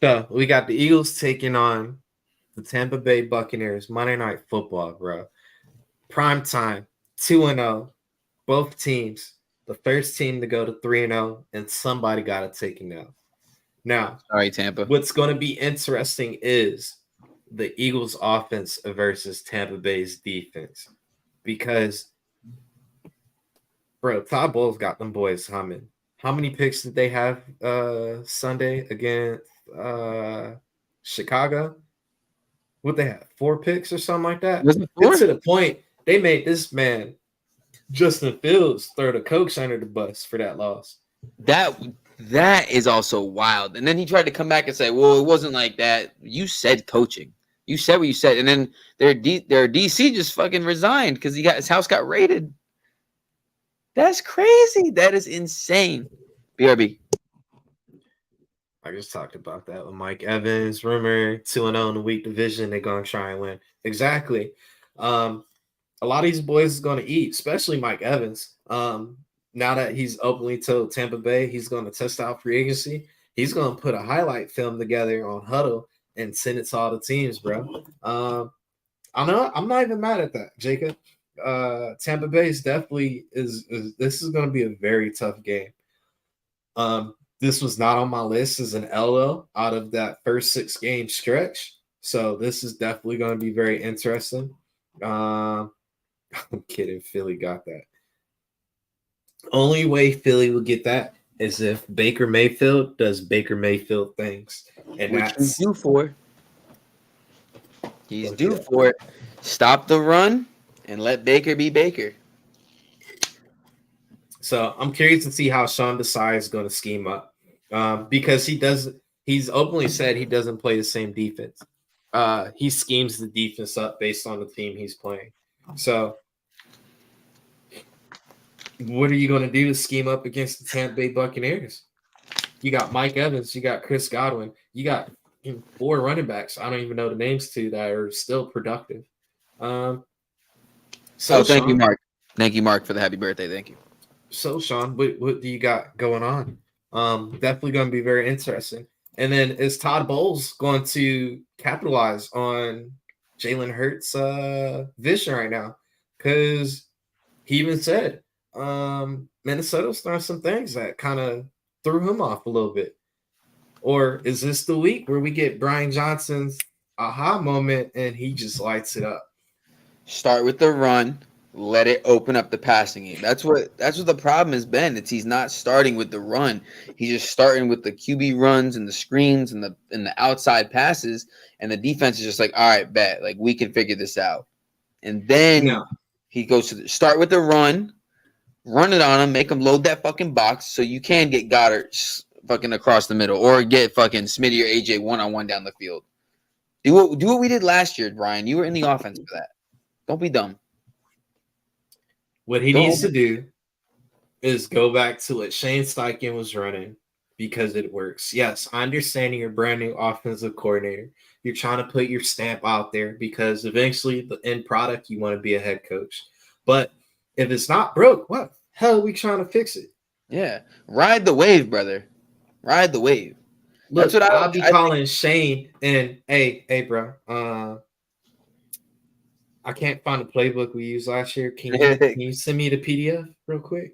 So we got the Eagles taking on the Tampa Bay Buccaneers. Monday Night Football, bro. Prime time, 2-0. Both teams. The first team to go to 3-0, and somebody got to take it out. Now, Sorry, Tampa. what's going to be interesting is the Eagles' offense versus Tampa Bay's defense. Because, bro, Todd Bowles got them boys humming. How many picks did they have Sunday against Chicago? What they have? 4 picks or something like that? Was it 4? It's to the point they made this man, Justin Fields, throw the coach under the bus for that loss. That is also wild. And then he tried to come back and say, well, it wasn't like that. You said coaching. You said what you said. And then their DC just fucking resigned because his house got raided. That's crazy. That is insane. BRB. I just talked about that with Mike Evans. Rumor 2-0 in the weak division. They're going to try and win. Exactly. A lot of these boys is going to eat, especially Mike Evans. Now that he's openly told Tampa Bay he's going to test out free agency, he's going to put a highlight film together on Huddle and send it to all the teams, bro. I'm not even mad at that, Jacob. Tampa Bay is definitely is this is going to be a very tough game. This was not on my list as an LO out of that first 6-game stretch, so this is definitely going to be very interesting. I'm kidding. Philly got that. Only way Philly will get that is if Baker Mayfield does Baker Mayfield things, and Which that's he's due for. He's due for it. Stop the run and let Baker be Baker. So I'm curious to see how Sean Desai is going to scheme up, because he's openly said he doesn't play the same defense. He schemes the defense up based on the team he's playing. So what are you going to do to scheme up against the Tampa Bay Buccaneers? You got Mike Evans, you got Chris Godwin, you got 4 running backs. I don't even know the names to that are still productive. So Thank you, Sean, Mark. Thank you, Mark, for the happy birthday. Thank you. what do you got going on? Definitely going to be very interesting. And then is Todd Bowles going to capitalize on Jalen Hurts' vision right now? Because he even said Minnesota's throwing some things that kind of threw him off a little bit. Or is this the week where we get Brian Johnson's aha moment and he just lights it up? Start with the run, let it open up the passing game. That's what the problem has been. It's he's not starting with the run. He's just starting with the QB runs and the screens and the outside passes, and the defense is just like, all right, bet, like we can figure this out. And then No. he goes to start with the run it on him, make him load that fucking box so you can get Goddard fucking across the middle or get fucking Smitty or AJ one-on-one down the field. Do what we did last year, Brian. You were in the offense for that. Don't be dumb. What he needs to do is go back to what Shane Steichen was running because it works. Yes, I understand you're a brand new offensive coordinator. You're trying to put your stamp out there because eventually the end product, you want to be a head coach. But if it's not broke, what hell are we trying to fix it? Yeah. Ride the wave, brother. Ride the wave. Look, That's what I'll be calling Shane and hey, bro. I can't find the playbook we used last year. Can you send me the PDF real quick?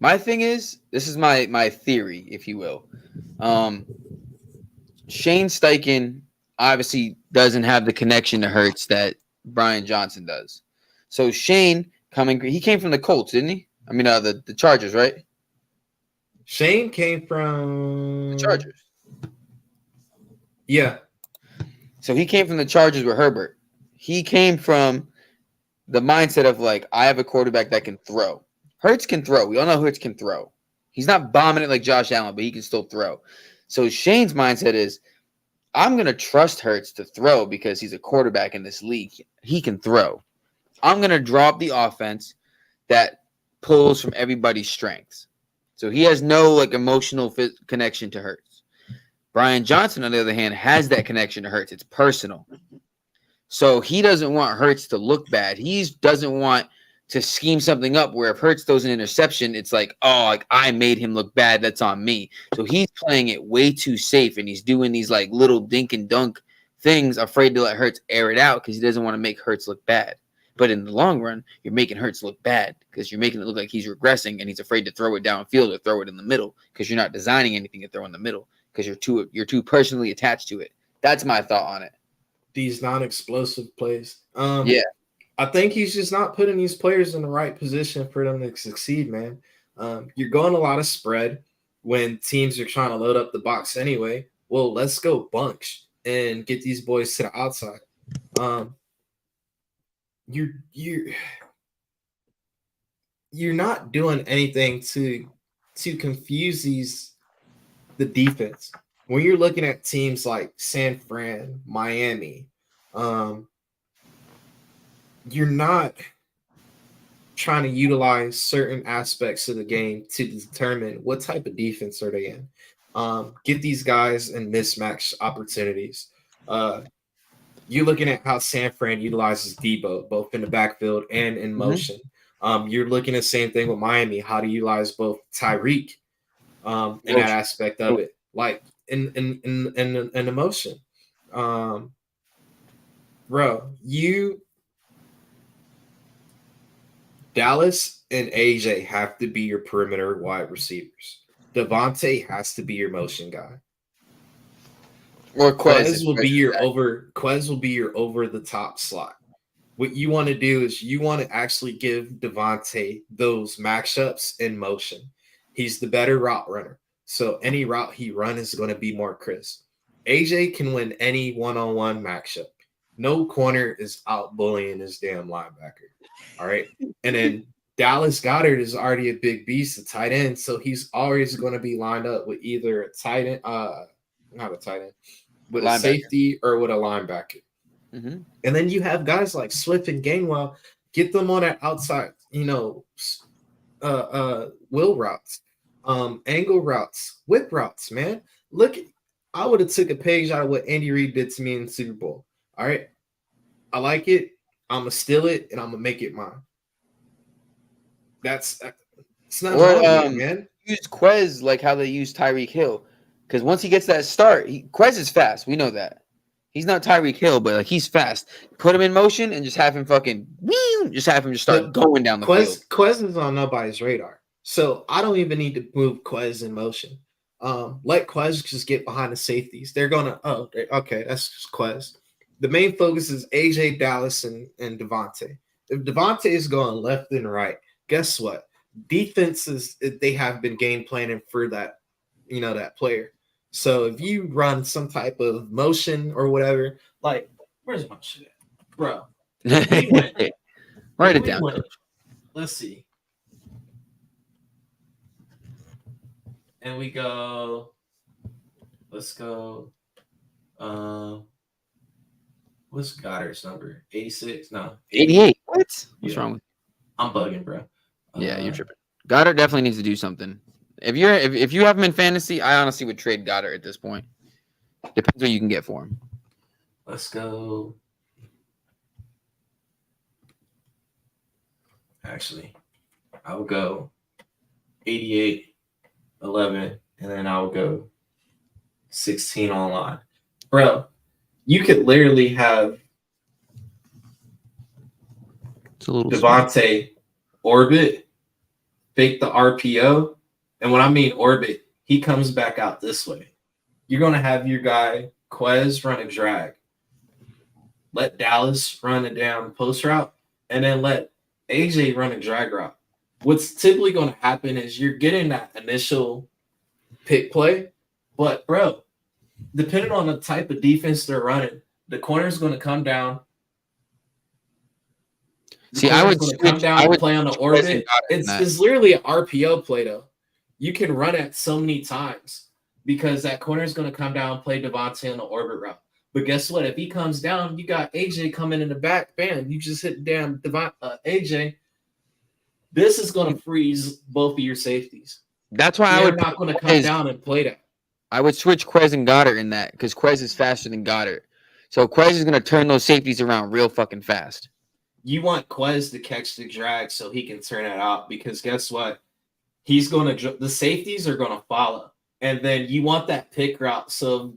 My thing is, this is my theory, if you will. Shane Steichen obviously doesn't have the connection to Hurts that Brian Johnson does. So Shane he came from the Colts, didn't he? I mean, the Chargers, right? Shane came from The Chargers. Yeah. So he came from the Chargers with Herbert. He came from the mindset of like, I have a quarterback that can throw. Hurts can throw. We all know Hurts can throw. He's not bombing it like Josh Allen, but he can still throw. So Shane's mindset is, I'm going to trust Hurts to throw because he's a quarterback in this league. He can throw. I'm going to draw up the offense that pulls from everybody's strengths. So he has no like emotional connection to Hurts. Brian Johnson, on the other hand, has that connection to Hurts. It's personal. So he doesn't want Hurts to look bad. He doesn't want to scheme something up where if Hurts throws an interception, it's like, oh, like I made him look bad. That's on me. So he's playing it way too safe, and he's doing these like little dink and dunk things, afraid to let Hurts air it out because he doesn't want to make Hurts look bad. But in the long run, you're making Hurts look bad because you're making it look like he's regressing and he's afraid to throw it downfield or throw it in the middle because you're not designing anything to throw in the middle because you're too personally attached to it. That's my thought on it. These non-explosive plays. Yeah. I think he's just not putting these players in the right position for them to succeed, man. You're going a lot of spread when teams are trying to load up the box anyway. Well, let's go bunch and get these boys to the outside. You're not doing anything to confuse the defense. When you're looking at teams like San Fran, Miami, you're not trying to utilize certain aspects of the game to determine what type of defense are they in. Get these guys in mismatch opportunities. You're looking at how San Fran utilizes Debo, both in the backfield and in motion. You're looking at the same thing with Miami, how to utilize both Tyreek in that aspect of it, like in emotion. Bro, Dallas and AJ have to be your perimeter wide receivers. Devontae has to be your motion guy. Or Quez will be your over the top slot. What you want to do is you want to actually give Devontae those matchups in motion. He's the better route runner. So any route he runs is going to be more crisp. AJ can win any one-on-one matchup. No corner is out bullying his damn linebacker. All right. And then Dallas Goedert is already a big beast, a tight end. So he's always going to be lined up with either a tight end, not a tight end, with a safety or with a linebacker. And then you have guys like Swift and Gainwell, get them on that outside, wheel routes, angle routes, whip routes, man. Look, I would have took a page out of what Andy Reid did to me in the Super Bowl. All right. I like it. I'm gonna steal it and I'm gonna make it mine. It's not Or wrong with it, man. use Quez like how they use Tyreek Hill, because once he gets that start, Quez is fast. We know that. He's not Tyreek Hill, but like he's fast. Put him in motion and just have him just have him just start going down the field. Quez is on nobody's radar, so I don't even need to move Quez in motion. Let Quez just get behind the safeties. They're gonna okay, that's just Quez. The main focus is AJ, Dallas, and Devontae. If Devontae is going left and right, guess what? Defenses, they have been game planning for that, that player. So if you run some type of motion or whatever, like, where's my shit at? Bro. Write it down. Let's see. And we go, let's go. What's Goddard's number? 86? No. 88. What? What's wrong with you? I'm bugging, bro. Yeah, you're tripping. Goddard definitely needs to do something. If you have him in fantasy, I honestly would trade Goddard at this point. Depends what you can get for him. Let's go. Actually, I will go 88, 11, and then I will go 16 online. Bro, you could literally have Devontae orbit, fake the RPO. And when I mean orbit, he comes back out this way. You're going to have your guy, Quez, run a drag. Let Dallas run a down post route, and then let AJ run a drag route. What's typically going to happen is you're getting that initial pick play, but, bro, depending on the type of defense they're running, the corner is going to come down. I would come down and play on the orbit. It's literally an RPO play, though. You can run it so many times because that corner is going to come down and play Devontae on the orbit route. But guess what? If he comes down, you got AJ coming in the back. Bam, you just hit down AJ. This is going to freeze both of your safeties. That's why I would not going to come down and play that. I would switch Quez and Goddard in that because Quez is faster than Goddard. So Quez is going to turn those safeties around real fucking fast. You want Quez to catch the drag so he can turn it out because guess what? He's going to – the safeties are going to follow. And then you want that pick route so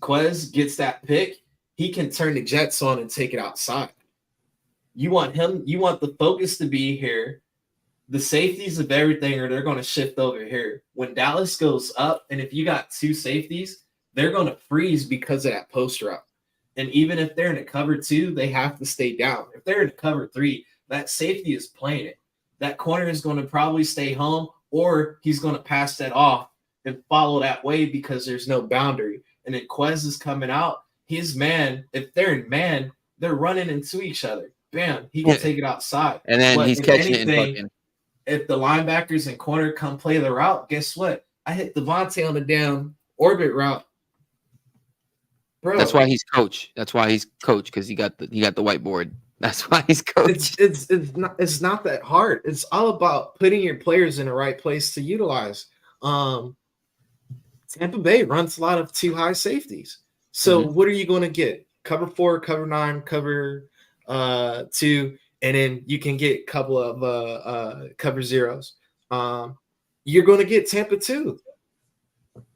Quez gets that pick, he can turn the jets on and take it outside. You want the focus to be here. The safeties of everything they're going to shift over here. When Dallas goes up, and if you got two safeties, they're going to freeze because of that post route. And even if they're in a cover 2, they have to stay down. If they're in a cover 3, that safety is playing it. That corner is going to probably stay home, or he's going to pass that off and follow that way because there's no boundary. And then Quez is coming out. His man, if they're in man, they're running into each other. Bam, he can take it outside. And then he's catching it and fucking. If the linebackers and corner come play the route, guess what? I hit Devontae on the damn orbit route. Bro, that's why he's coach. That's why he's coach because he got the whiteboard. That's why he's coach. It's not that hard. It's all about putting your players in the right place to utilize. Tampa Bay runs a lot of 2 high safeties. So what are you going to get? Cover 4, cover 9, cover 2, and then you can get a couple of cover zeros. You're going to get Tampa 2.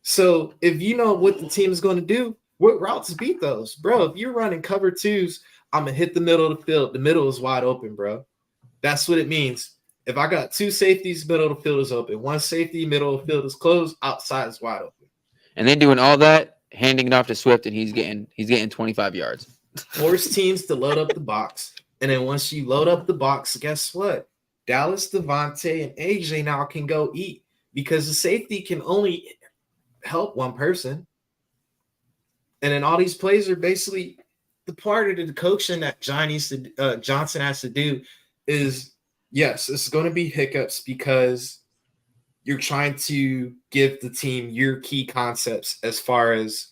So if you know what the team is going to do, what routes beat those? Bro, if you're running cover 2s, I'm going to hit the middle of the field. The middle is wide open, bro. That's what it means. If I got 2 safeties, middle of the field is open. 1 safety, middle of the field is closed. Outside is wide open. And then doing all that, handing it off to Swift, and he's getting 25 yards. Force teams to load up the box. And then once you load up the box, guess what? Dallas, Devontae, and AJ now can go eat because the safety can only help one person. And then all these plays are basically the part of the coaching that Johnson has to do is, yes, it's going to be hiccups because you're trying to give the team your key concepts as far as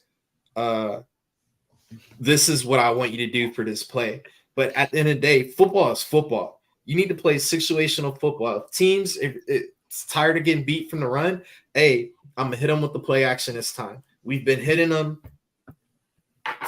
this is what I want you to do for this play. But at the end of the day, football is football. You need to play situational football. If teams, if it's tired of getting beat from the run, hey, I'm going to hit them with the play action this time. We've been hitting them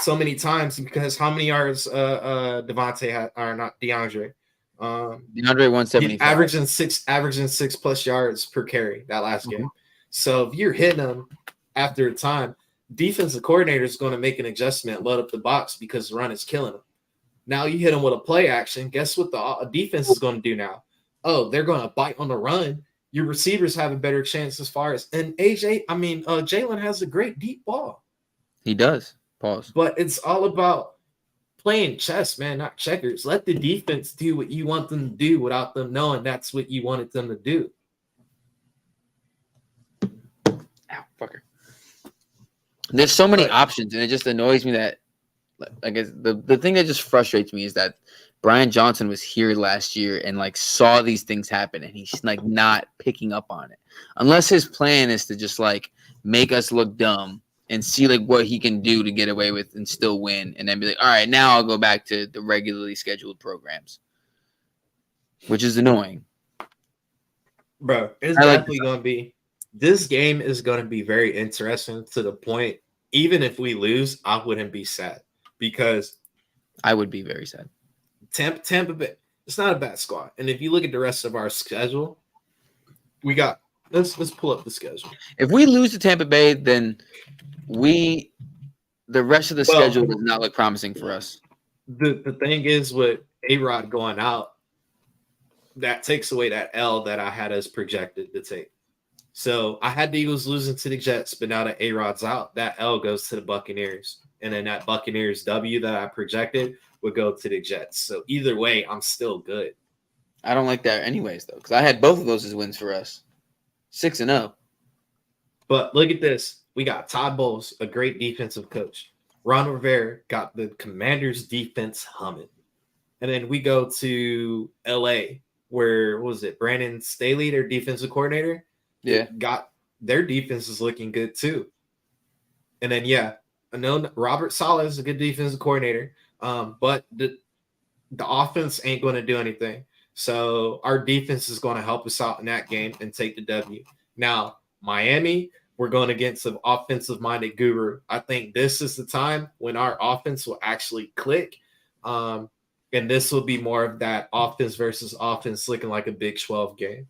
so many times because how many yards Devontae had or not DeAndre? DeAndre 175. Averaging 6+ yards per carry that last game. So if you're hitting them after a time, defensive coordinator is going to make an adjustment, load up the box because the run is killing them. Now you hit them with a play action. Guess what the defense is going to do now? Oh, they're going to bite on the run. Your receivers have a better chance as far as and Jalen has a great deep ball. He does. Pause. But it's all about playing chess, man, not checkers. Let the defense do what you want them to do without them knowing that's what you wanted them to do. Ow, fucker. There's so many options, and it just annoys me that, I guess, the thing that just frustrates me is that Brian Johnson was here last year and like saw these things happen, and he's like not picking up on it. Unless his plan is to just like make us look dumb and see like what he can do to get away with and still win, and then be like, all right, now I'll go back to the regularly scheduled programs, which is annoying. Bro, it's definitely going to be. This game is going to be very interesting to the point, even if we lose, I wouldn't be sad because I would be very sad. Tampa Bay, it's not a bad squad. And if you look at the rest of our schedule, we got let's pull up the schedule. If we lose to Tampa Bay, then the rest of the schedule does not look promising for us. The thing is with A-Rod going out, that takes away that L that I had us projected to take. So I had the Eagles losing to the Jets, but now that A-Rod's out, that L goes to the Buccaneers. And then that Buccaneers W that I projected would go to the Jets. So either way, I'm still good. I don't like that anyways, though, because I had both of those as wins for us. 6-0. But look at this. We got Todd Bowles, a great defensive coach. Ron Rivera got the Commanders' defense humming. And then we go to L.A., where, what was it, Brandon Staley, their defensive coordinator? Yeah. Got their defense is looking good, too. And then, yeah, I know Robert Saleh is a good defensive coordinator, but the offense ain't going to do anything. So our defense is going to help us out in that game and take the W. Now, Miami, we're going against an offensive-minded guru. I think this is the time when our offense will actually click, and this will be more of that offense versus offense looking like a Big 12 game.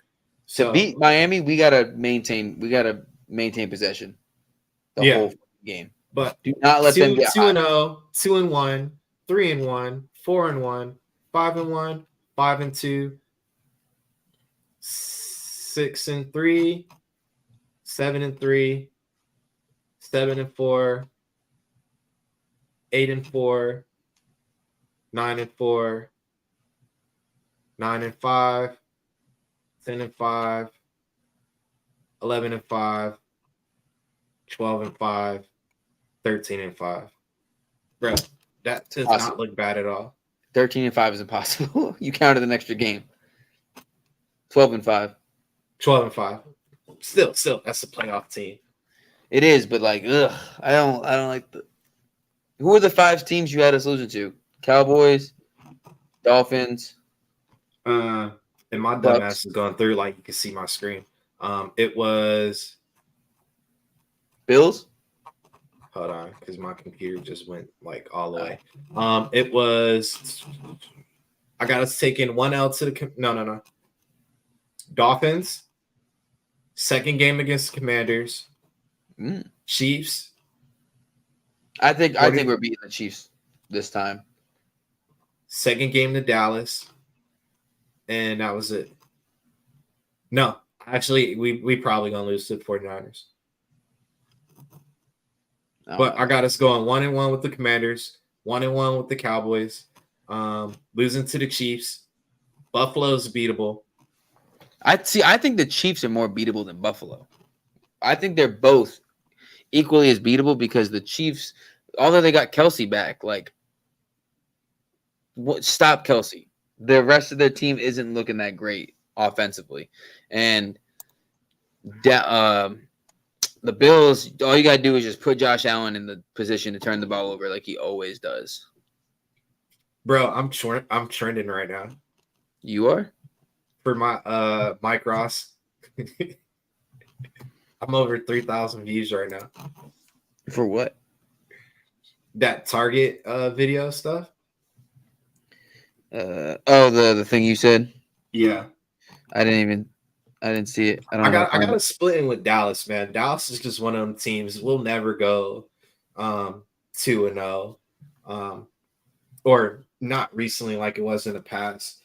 So to beat Miami, we gotta maintain possession the whole game. But do not let them get 2-0, 2-1, 3-1, 4-1, 5-1, 5-2, 6-3, 7-3, 7-4, 8-4, 9-4, 9-5, 10-5, 11-5, 12-5, 13-5. Bro, that does not look bad at all. 13-5 is impossible. You counted an extra game. 12-5. 12-5. Still, that's a playoff team. It is, but like, ugh, I don't like the. Who are the 5 teams you had us losing to? Cowboys, Dolphins. And my dumbass is going through, like you can see my screen. It was Bills. Hold on, because my computer just went like all the way. It was. I got us taking 1 L to the no. Dolphins. Second game against the Commanders. Chiefs. I think we're beating the Chiefs this time. Second game to Dallas. And that was it. No, actually, we probably gonna lose to the 49ers. But I got us going 1-1 with the Commanders, 1-1 with the Cowboys, losing to the Chiefs. Buffalo's beatable. I think the Chiefs are more beatable than Buffalo. I think they're both equally as beatable because the Chiefs, although they got Kelsey back, like, stop Kelsey. The rest of their team isn't looking that great offensively. And the Bills, all you got to do is just put Josh Allen in the position to turn the ball over like he always does. Bro, I'm trending right now. You are? For my Mike Ross. I'm over 3,000 views right now. For what? that Target video stuff. The thing you said. Yeah. I didn't see it. I don't I know. got I got to split in with Dallas, man. Dallas is just one of them teams. We'll never go 2-0. Or not recently like it was in the past.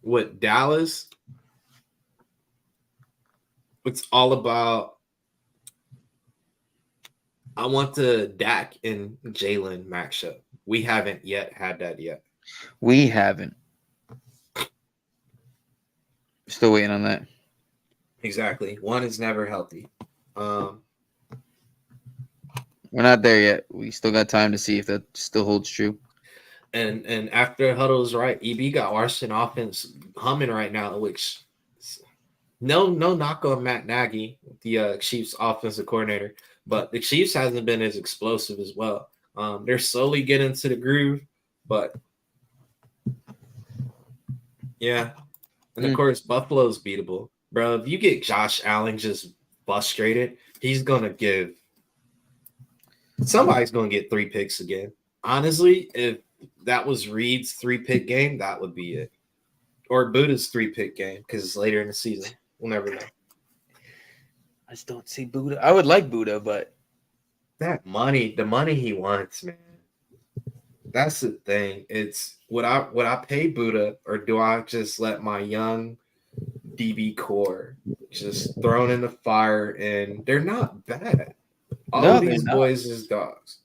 With Dallas, it's all about I want the Dak and Jalen matchup. We haven't yet had that yet. We haven't. Still waiting on that. Exactly. One is never healthy. We're not there yet. We still got time to see if that still holds true. And after Huddle's right, EB got Washington offense humming right now, which no knock on Matt Nagy, the Chiefs offensive coordinator, but the Chiefs hasn't been as explosive as well. They're slowly getting to the groove, but yeah. And of course, Buffalo's beatable. Bro, if you get Josh Allen just frustrated, he's gonna give somebody's gonna get 3 picks again. Honestly, if that was Reed's 3-pick game, that would be it. Or Buddha's 3-pick game, because it's later in the season. We'll never know. I just don't see Buddha. I would like Buddha, but That money, the money he wants, man. That's the thing. It's would I pay Buddha, or do I just let my young DB core just thrown in the fire? And they're not bad. All of these boys is dogs.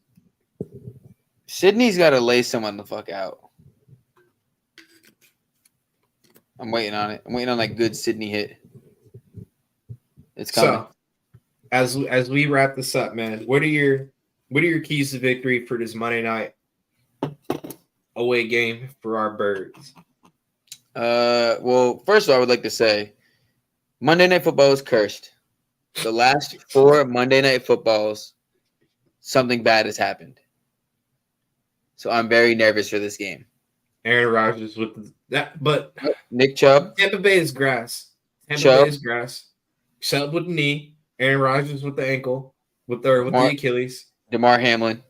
Sydney's got to lay someone the fuck out. I'm waiting on it. I'm waiting on that good Sydney hit. It's coming. So, as we wrap this up, man, what are your keys to victory for this Monday night away game for our birds? Well, first of all, I would like to say Monday Night Football is cursed. The last 4 Monday Night Footballs, something bad has happened. So I'm very nervous for this game. Aaron Rodgers with that, but Nick Chubb. Tampa Bay is grass. Tampa Bay is grass. Chubb with the knee. Aaron Rodgers with the ankle. With the Achilles. DeMar Hamlin.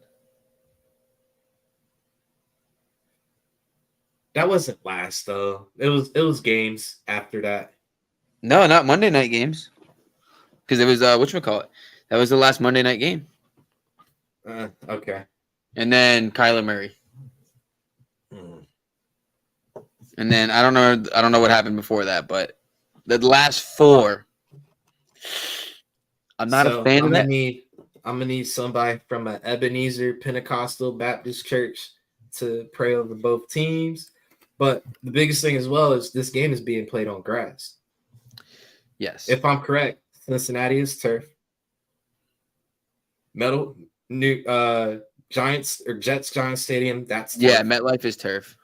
That wasn't last though. It was games after that. No, not Monday night games. Because it was whatchamacallit. That was the last Monday night game. Okay. And then Kyler Murray. And then I don't know what happened before that, but the last 4. I'm not a fan of that. I'm gonna need somebody from an Ebenezer Pentecostal Baptist church to pray over both teams. But the biggest thing as well is this game is being played on grass. Yes. If I'm correct, Cincinnati is turf. Giants or Jets Giants Stadium, that's turf. Yeah, MetLife is turf.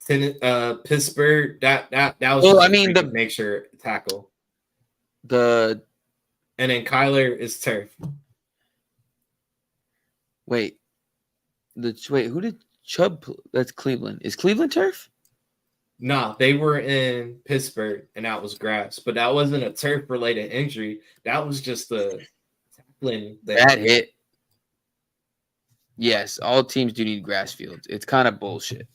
Pittsburgh, that was the make sure tackle. And then Kyler is turf. Wait, who did Chubb? That's Cleveland. Is Cleveland turf? No, they were in Pittsburgh, and that was grass. But that wasn't a turf-related injury. That was just the tackling. That hit. Yes, all teams do need grass fields. It's kind of bullshit.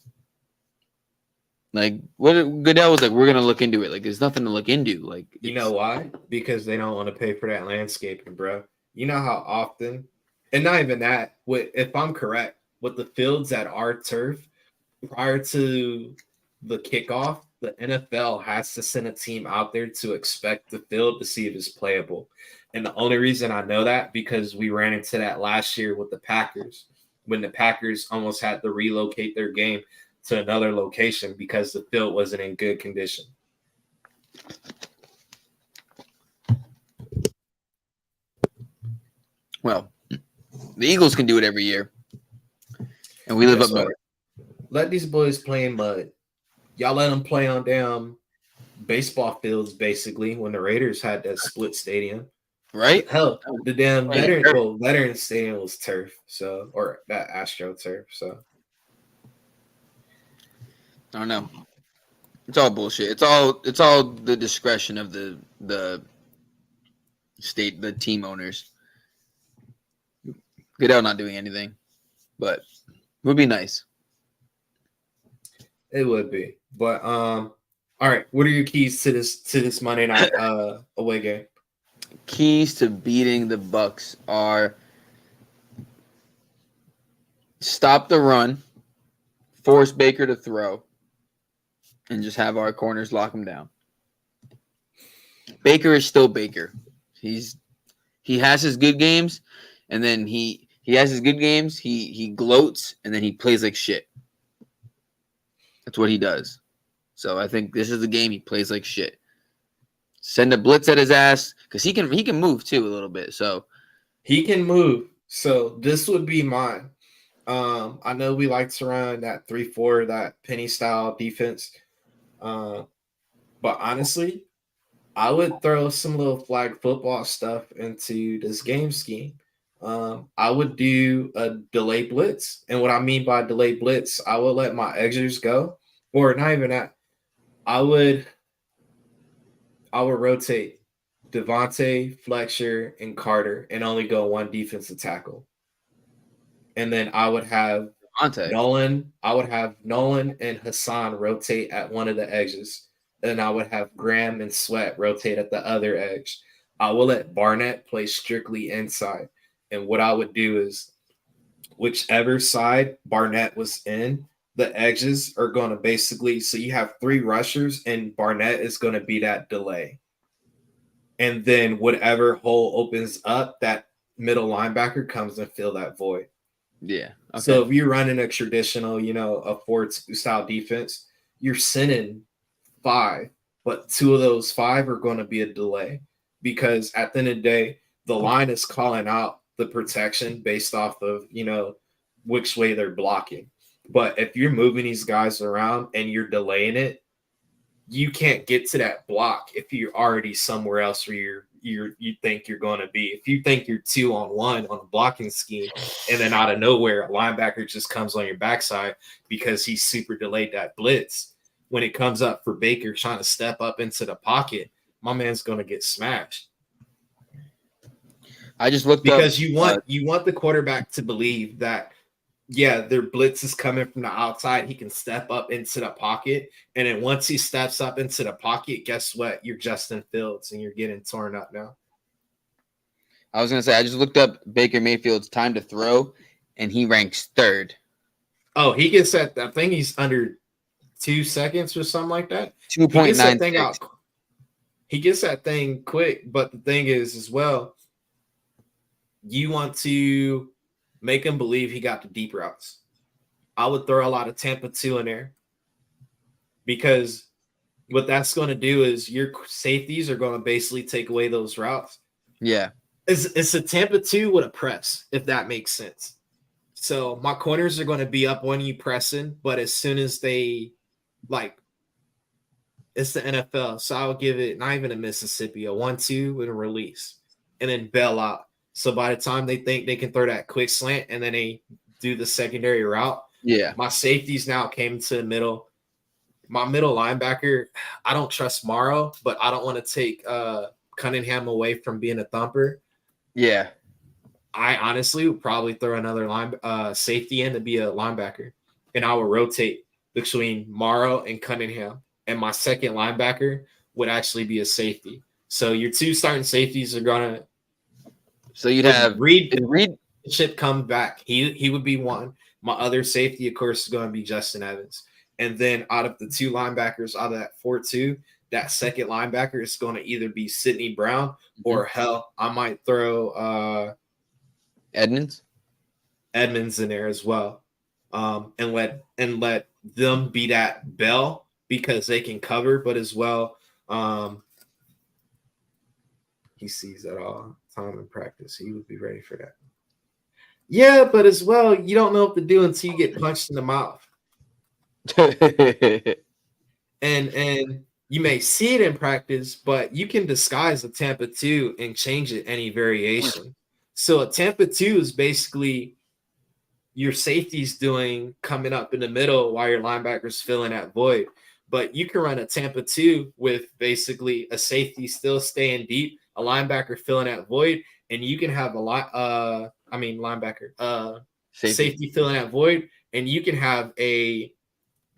Like, what Goodell was like, we're gonna look into it. Like, there's nothing to look into. Like, you know why? Because they don't want to pay for that landscaping, bro. You know how often, and not even that. If I'm correct, with the fields that are turf, prior to the kickoff, the NFL has to send a team out there to inspect the field to see if it's playable. And the only reason I know that because we ran into that last year with the Packers, when the Packers almost had to relocate their game to another location because the field wasn't in good condition. Well, the Eagles can do it every year. And we live up north. Let these boys play in mud. Y'all let them play on damn baseball fields, basically, when the Raiders had that split stadium. Right? Hell, the damn veteran stadium was turf, or that Astro turf, so. I don't know. It's all bullshit. It's all the discretion of the the team owners. Goodell not doing anything, but it would be nice. It would be. But all right, what are your keys to this Monday night away game? Keys to beating the Bucks are stop the run, force Baker to throw, and just have our corners lock him down. Baker is still Baker. He has his good games, and then he has his good games. He gloats, and then he plays like shit. That's what he does. So I think this is the game he plays like shit. Send a blitz at his ass because he can move too a little bit. So he can move. So this would be mine. I know we like to run that 3-4, that penny style defense. But honestly, I would throw some little flag football stuff into this game scheme. I would do a delay blitz. And what I mean by delay blitz, I would let my edgers go. Or not even that. I would rotate Devontae, Fletcher, and Carter and only go one defensive tackle. And then I would have Nolan and Hassan rotate at one of the edges. And I would have Graham and Sweat rotate at the other edge. I will let Barnett play strictly inside. And what I would do is whichever side Barnett was in, the edges are going to basically, so you have 3 rushers and Barnett is going to be that delay. And then whatever hole opens up, that middle linebacker comes and fill that void. Yeah. Okay. So if you're running a traditional, a 4-2 style defense, you're sending 5, but 2 of those 5 are going to be a delay because at the end of the day, the line is calling out the protection based off of, which way they're blocking. But if you're moving these guys around and you're delaying it, you can't get to that block if you're already somewhere else where you think you're going to be. If you think you're 2-on-1 on a blocking scheme, and then out of nowhere, a linebacker just comes on your backside because he super delayed that blitz. When it comes up for Baker trying to step up into the pocket, my man's going to get smashed. I just looked because up, you want the quarterback to believe that, yeah, their blitz is coming from the outside. He can step up into the pocket. And then once he steps up into the pocket, guess what? You're Justin Fields and you're getting torn up now. I was going to say, I just looked up Baker Mayfield's time to throw, and he ranks 3rd. Oh, he gets that. I think he's under 2 seconds or something like that. 2.96. He gets that thing quick. But the thing is, as well, you want to make him believe he got the deep routes. I would throw a lot of Tampa 2 in there because what that's going to do is your safeties are going to basically take away those routes. Yeah. It's a Tampa 2 with a press, if that makes sense. So my corners are going to be up on you pressing, but as soon as they it's the NFL. So I would give it not even a Mississippi, a 1-2 with a release and then bail out. So by the time they think they can throw that quick slant and then they do the secondary route, my safeties now came to the middle. My middle linebacker, I don't trust Morrow, but I don't want to take Cunningham away from being a thumper. Yeah. I honestly would probably throw another safety in to be a linebacker, and I would rotate between Morrow and Cunningham. And my second linebacker would actually be a safety. So your 2 starting safeties are going to – So you'd have Reed should come back. He would be one. My other safety, of course, is going to be Justin Evans. And then out of the 2 linebackers, out of that 4-2, that second linebacker is going to either be Sidney Brown or hell, I might throw Edmonds in there as well. And let them be that bell because they can cover, but as well, he sees that all time in practice. He would be ready for that. Yeah, but as well, you don't know what to do until you get punched in the mouth. and you may see it in practice, but you can disguise a Tampa 2 and change it any variation. So a Tampa 2 is basically your safety's doing coming up in the middle while your linebacker's filling that void. But you can run a Tampa 2 with basically a safety still staying deep, a a linebacker filling that void, and you can have linebacker, safety filling that void, and you can have a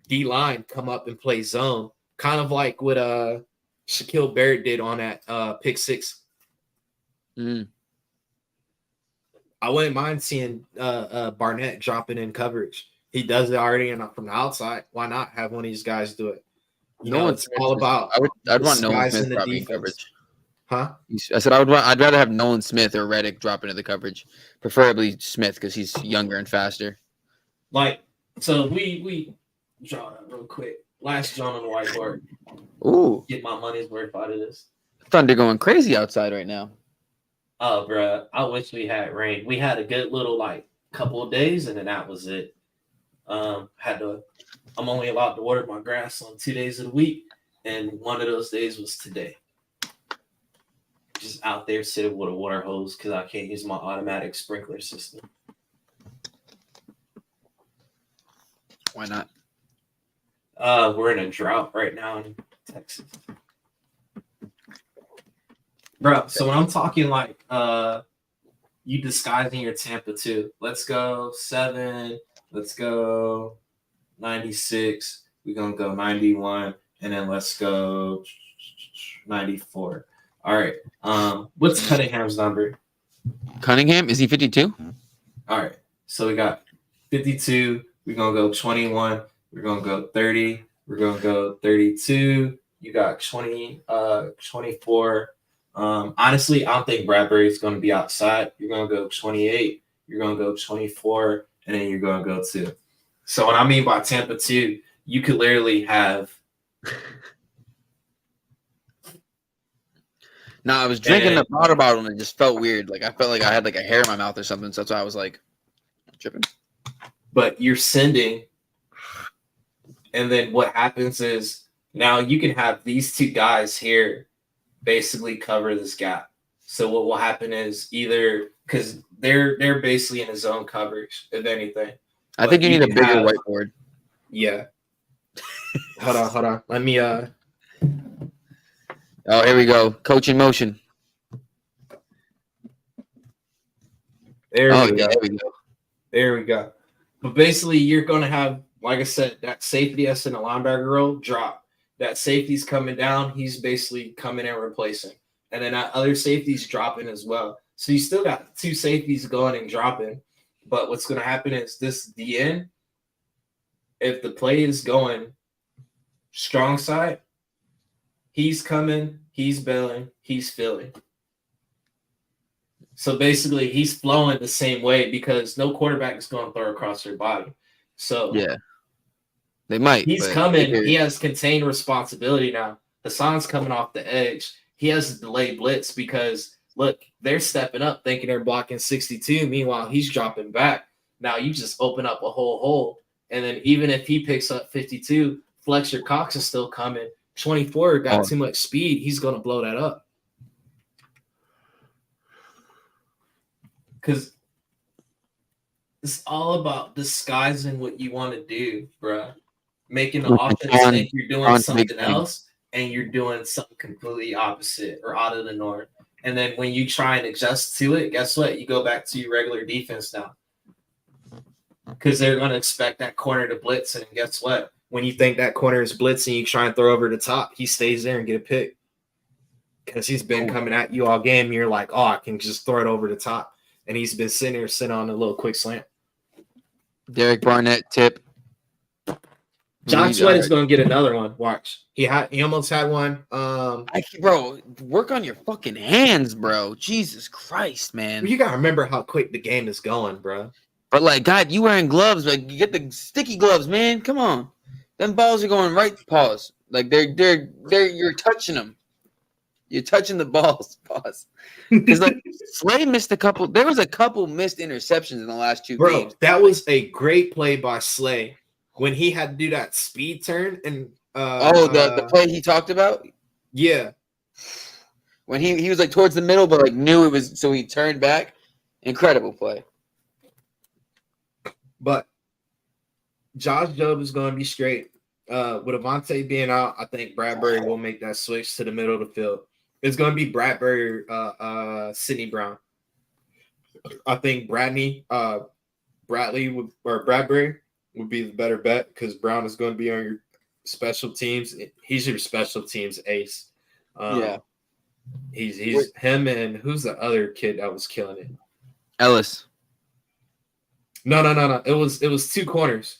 D line come up and play zone, kind of like what Shaquille Barrett did on that pick six. Mm. I wouldn't mind seeing Barnett dropping in coverage. He does it already and from the outside. Why not have one of these guys do it? It's all about. I'd want Nolan disguising Smith the dropping in defense. coverage. Huh? I said I'd rather have Nolan Smith or Reddick drop into the coverage, preferably Smith because he's younger and faster. So we draw that real quick. Last drawn on the whiteboard. Ooh, Get my money's worth out of this. Thunder going crazy outside right now. Oh, bro, I wish we had rain. We had a good little couple of days, and then that was it. I'm only allowed to water my grass on 2 days of the week, and one of those days was today. Just out there sitting with a water hose because I can't use my automatic sprinkler system. Why not? We're in a drought right now in Texas. Bro, so when I'm talking you disguising your Tampa 2, let's go 7, let's go 96, we're going to go 91, and then let's go 94. All right. What's Cunningham's number? Cunningham, is he 52? All right. So we got 52, we're going to go 21, we're going to go 30, we're going to go 32, you got 24. Honestly, I don't think Bradbury's going to be outside. You're going to go 28. You're going to go 24, and then you're going to go 2. So what I mean by Tampa 2, you could literally have. No, I was drinking the water bottle and it just felt weird. I felt like I had a hair in my mouth or something. So that's why I was tripping. But you're sending, and then what happens is now you can have these 2 guys here basically cover this gap. So what will happen is either because they're basically in a zone coverage, if anything. I think you need a bigger whiteboard. Yeah. Hold on. Let me Oh, here we go. Coach in motion. There we go. But basically you're gonna have, like I said, that safety that's in the linebacker role drop. That safety's coming down, he's basically coming and replacing. And then that other safety's dropping as well. So you still got 2 safeties going and dropping. But what's going to happen is the end, if the play is going strong side, he's coming, he's bailing, he's filling. So basically he's flowing the same way because no quarterback is going to throw across their body. So yeah. They might. He's coming. He has contained responsibility now. Hassan's coming off the edge. He has a delayed blitz because, look, they're stepping up thinking they're blocking 62. Meanwhile, he's dropping back. Now you just open up a whole hole. And then even if he picks up 52, Fletcher Cox is still coming. 24 got too much speed. He's going to blow that up. Because it's all about disguising what you want to do, bro. Making the offense think you're doing something else and you're doing something completely opposite or out of the norm. And then when you try and adjust to it, guess what? You go back to your regular defense now. Because they're going to expect that corner to blitz. And guess what? When you think that corner is blitzing, you try and throw over the top, he stays there and get a pick. Because he's been coming at you all game. You're like, oh, I can just throw it over the top. And he's been sitting on a little quick slant. Derek Barnett tip. John Sweat is going to get another one. Watch. He almost had one. Bro, work on your fucking hands, bro. Jesus Christ, man. You got to remember how quick the game is going, bro. But God, you wearing gloves. You get the sticky gloves, man. Come on. Them balls are going right. Pause. You're touching them. You're touching the balls. Pause. Because Slay missed a couple. There was a couple missed interceptions in the last 2 games. That was a great play by Slay when he had to do that speed turn and the play he talked about. Yeah, when he was towards the middle, but knew it was, so he turned back. Incredible play. But Josh Jobe is going to be straight. With Avonte being out, I think Bradbury will make that switch to the middle of the field. It's gonna be Bradbury, Sidney Brown. I think Bradley or Bradbury would be the better bet because Brown is going to be on your special teams. He's your special teams ace. Yeah. He's him and who's the other kid that was killing it? Ellis. No. It was two corners.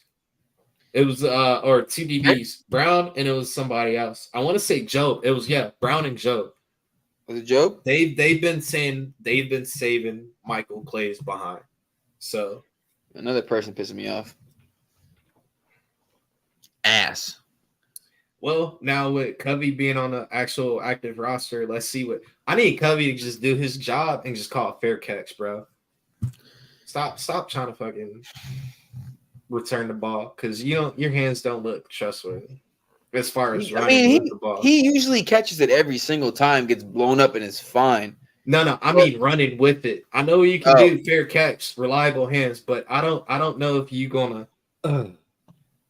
It was or two DBs, Brown, and it was somebody else. I want to say Joe. It was Brown and Joe. Was it Joe? They've been saying they've been saving Michael Clay's behind. So another person pissing me off. Ass. Well, now with Covey being on the actual active roster, let's see what I need Covey to just do his job and just call a fair catch, bro. Stop trying to fucking return the ball because your hands don't look trustworthy as far as running with the ball. He usually catches it every single time, gets blown up, and is fine. No, I mean running with it. I know you can do fair catch, reliable hands, but I don't know if you gonna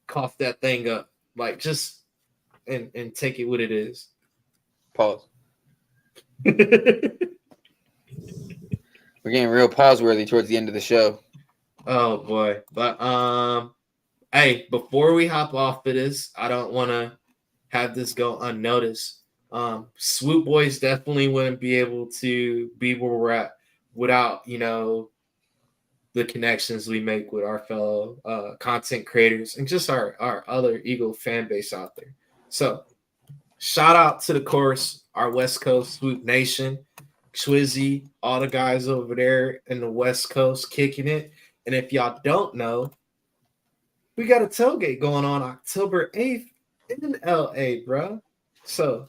cough that thing up like just and take it what it is. Pause. We're getting real pause worthy towards the end of the show. Oh boy. But hey, before we hop off of this, I don't want to have this go unnoticed. Swoop Boys definitely wouldn't be able to be where we're at without, the connections we make with our fellow content creators and just our other Eagle fan base out there. So shout out to the course, our West Coast Swoop Nation, Swizzy, all the guys over there in the West Coast kicking it. And if y'all don't know, we got a tailgate going on October 8th in LA, bro. So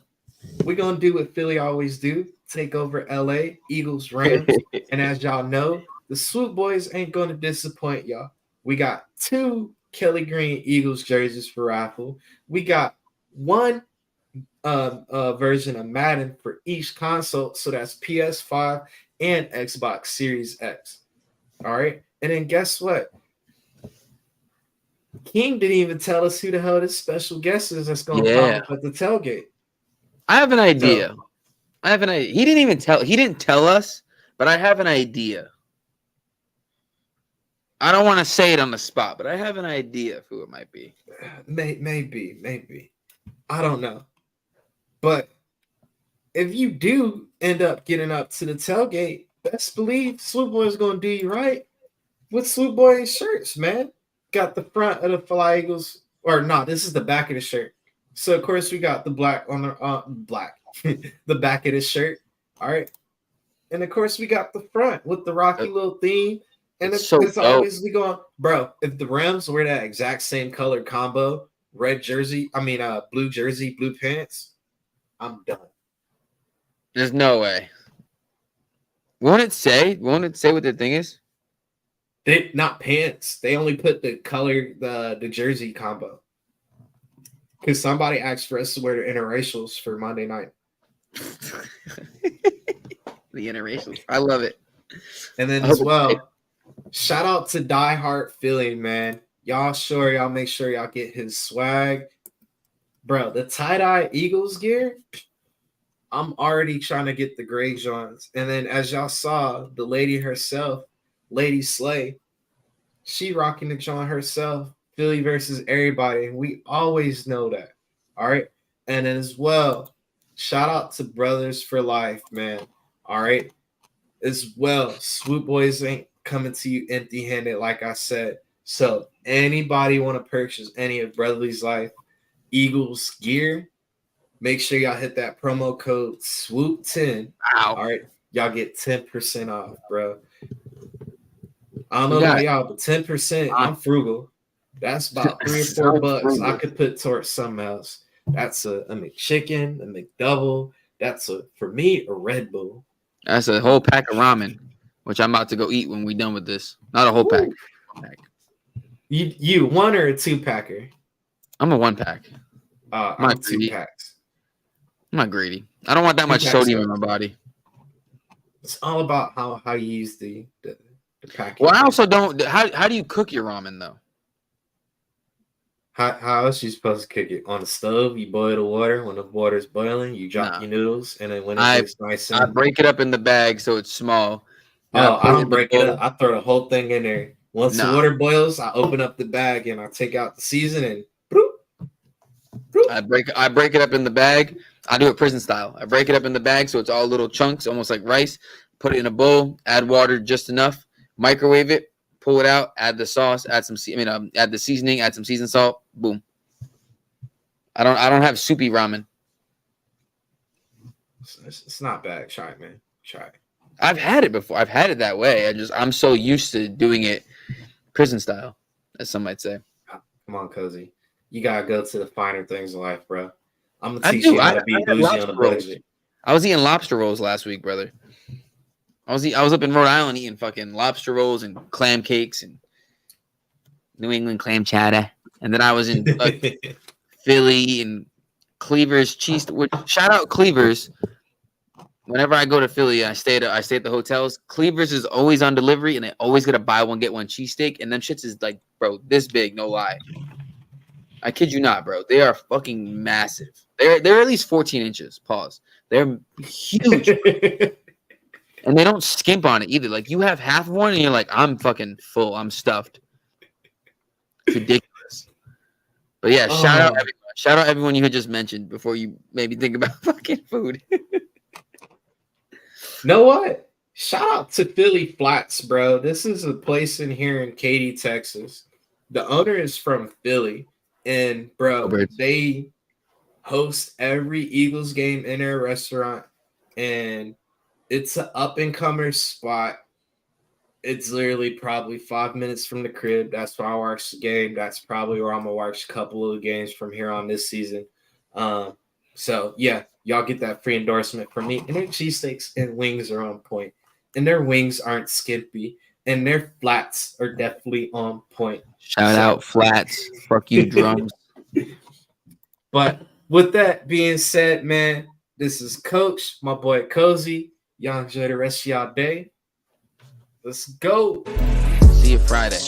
we're going to do what Philly always do, take over LA, Eagles, Rams. And as y'all know, the Swoop Boys ain't going to disappoint y'all. We got 2 Kelly Green Eagles jerseys for raffle. We got 1 version of Madden for each console. So that's PS5 and Xbox Series X. All right. And then guess what? King didn't even tell us who the hell this special guest is that's going to pop up at the tailgate. I have an idea. He didn't tell us, but I have an idea. I don't want to say it on the spot, but I have an idea of who it might be. Maybe. I don't know. But if you do end up getting up to the tailgate, best believe Swoop Boy is going to do you right with Swoop Boy shirts, man. Got the front of the Fly Eagles, or no, this is the back of the shirt. So, of course, we got the black on the the back of the shirt. All right. And, of course, we got the front with the Rocky little theme. And it's always we going, bro, if the Rams wear that exact same color combo, blue jersey, blue pants, I'm done. There's no way. Won't it say what the thing is? They not pants. They only put the color, the jersey combo. Because somebody asked for us to wear the interracials for Monday night. The interracials. I love it. And then as well, shout out to Die Hard Philly, man. Y'all make sure y'all get his swag. Bro, the tie-dye Eagles gear, I'm already trying to get the gray Johns. And then as y'all saw, the lady herself, Lady Slay, she rocking the John herself, Philly versus everybody. And we always know that. All right. And then as well, shout out to Brothers for Life, man. All right. As well, Swoop Boys ain't coming to you empty-handed, like I said. So anybody want to purchase any of Brotherly's Life Eagles gear, make sure y'all hit that promo code SWOOP10. Wow. All right. Y'all get 10% off, bro. I don't know about y'all, but 10%, I'm frugal. That's about $3 or $4 frugal. I could put towards something else. That's a McChicken, a McDouble. That's for me, a Red Bull. That's a whole pack of ramen, which I'm about to go eat when we're done with this. Not a whole pack. You 1 or a 2-packer? I'm a 1-pack. I'm 2 packs. I'm not greedy. I don't want that much sodium in my body. It's all about how you use the packaging. Well, I also don't. How do you cook your ramen though? How else you supposed to cook it? On the stove, you boil the water. When the water's boiling, you drop Nah. your noodles, and then when it I gets nice I and break it up in the bag so it's small. Then oh, I put it don't in the break it up. bowl. I throw the whole thing in there. Once the Nah, water boils, I open up the bag and I take out the seasoning. Bloop, bloop. I break it up in the bag. I do it prison style. I break it up in the bag so it's all little chunks, almost like rice. Put it in a bowl. Add water just enough. Microwave it. Pull it out. Add the sauce. Add some. Add the seasoning. Add some seasoned salt. Boom. I don't have soupy ramen. It's not bad. Try it, man. Try it. I've had it before. I've had it that way. I'm so used to doing it prison style, as some might say. Come on, Cozy. You gotta go to the finer things in life, bro. I'm gonna I teach do. you how I to be had bougie on lobster a rolls. budget. I was eating lobster rolls last week, brother. I was up in Rhode Island eating fucking lobster rolls and clam cakes and New England clam chowder, and then I was in Philly and Cleaver's cheese. Shout out Cleaver's. Whenever I go to Philly, I stay at the hotels. Cleaver's is always on delivery, and they always get a buy one get one cheesesteak. And them shits is like, bro, this big, no lie. I kid you not, bro. They are fucking massive. They're at least 14 inches. Pause. They're huge, and they don't skimp on it either. Like you have half one, and you're like, I'm fucking full. I'm stuffed. It's ridiculous. But yeah, shout out everyone. Shout out everyone you had just mentioned before you maybe think about fucking food. Know what? Shout out to Philly Flats, bro. This is a place in here in Katy, Texas. The owner is from Philly, and bro, they host every Eagles game in their restaurant, and it's an up and comer spot. It's literally probably 5 minutes from the crib. That's where I watch the game. That's probably where I'm gonna watch a couple of games from here on this season. So yeah, y'all get that free endorsement from me. And their cheesesteaks and wings are on point. And their wings aren't skimpy. And their flats are definitely on point. Shout out Flats. Fuck you, drums. But with that being said, man, this is Coach, my boy Cozy. Y'all enjoy the rest of y'all day. Let's go. See you Friday.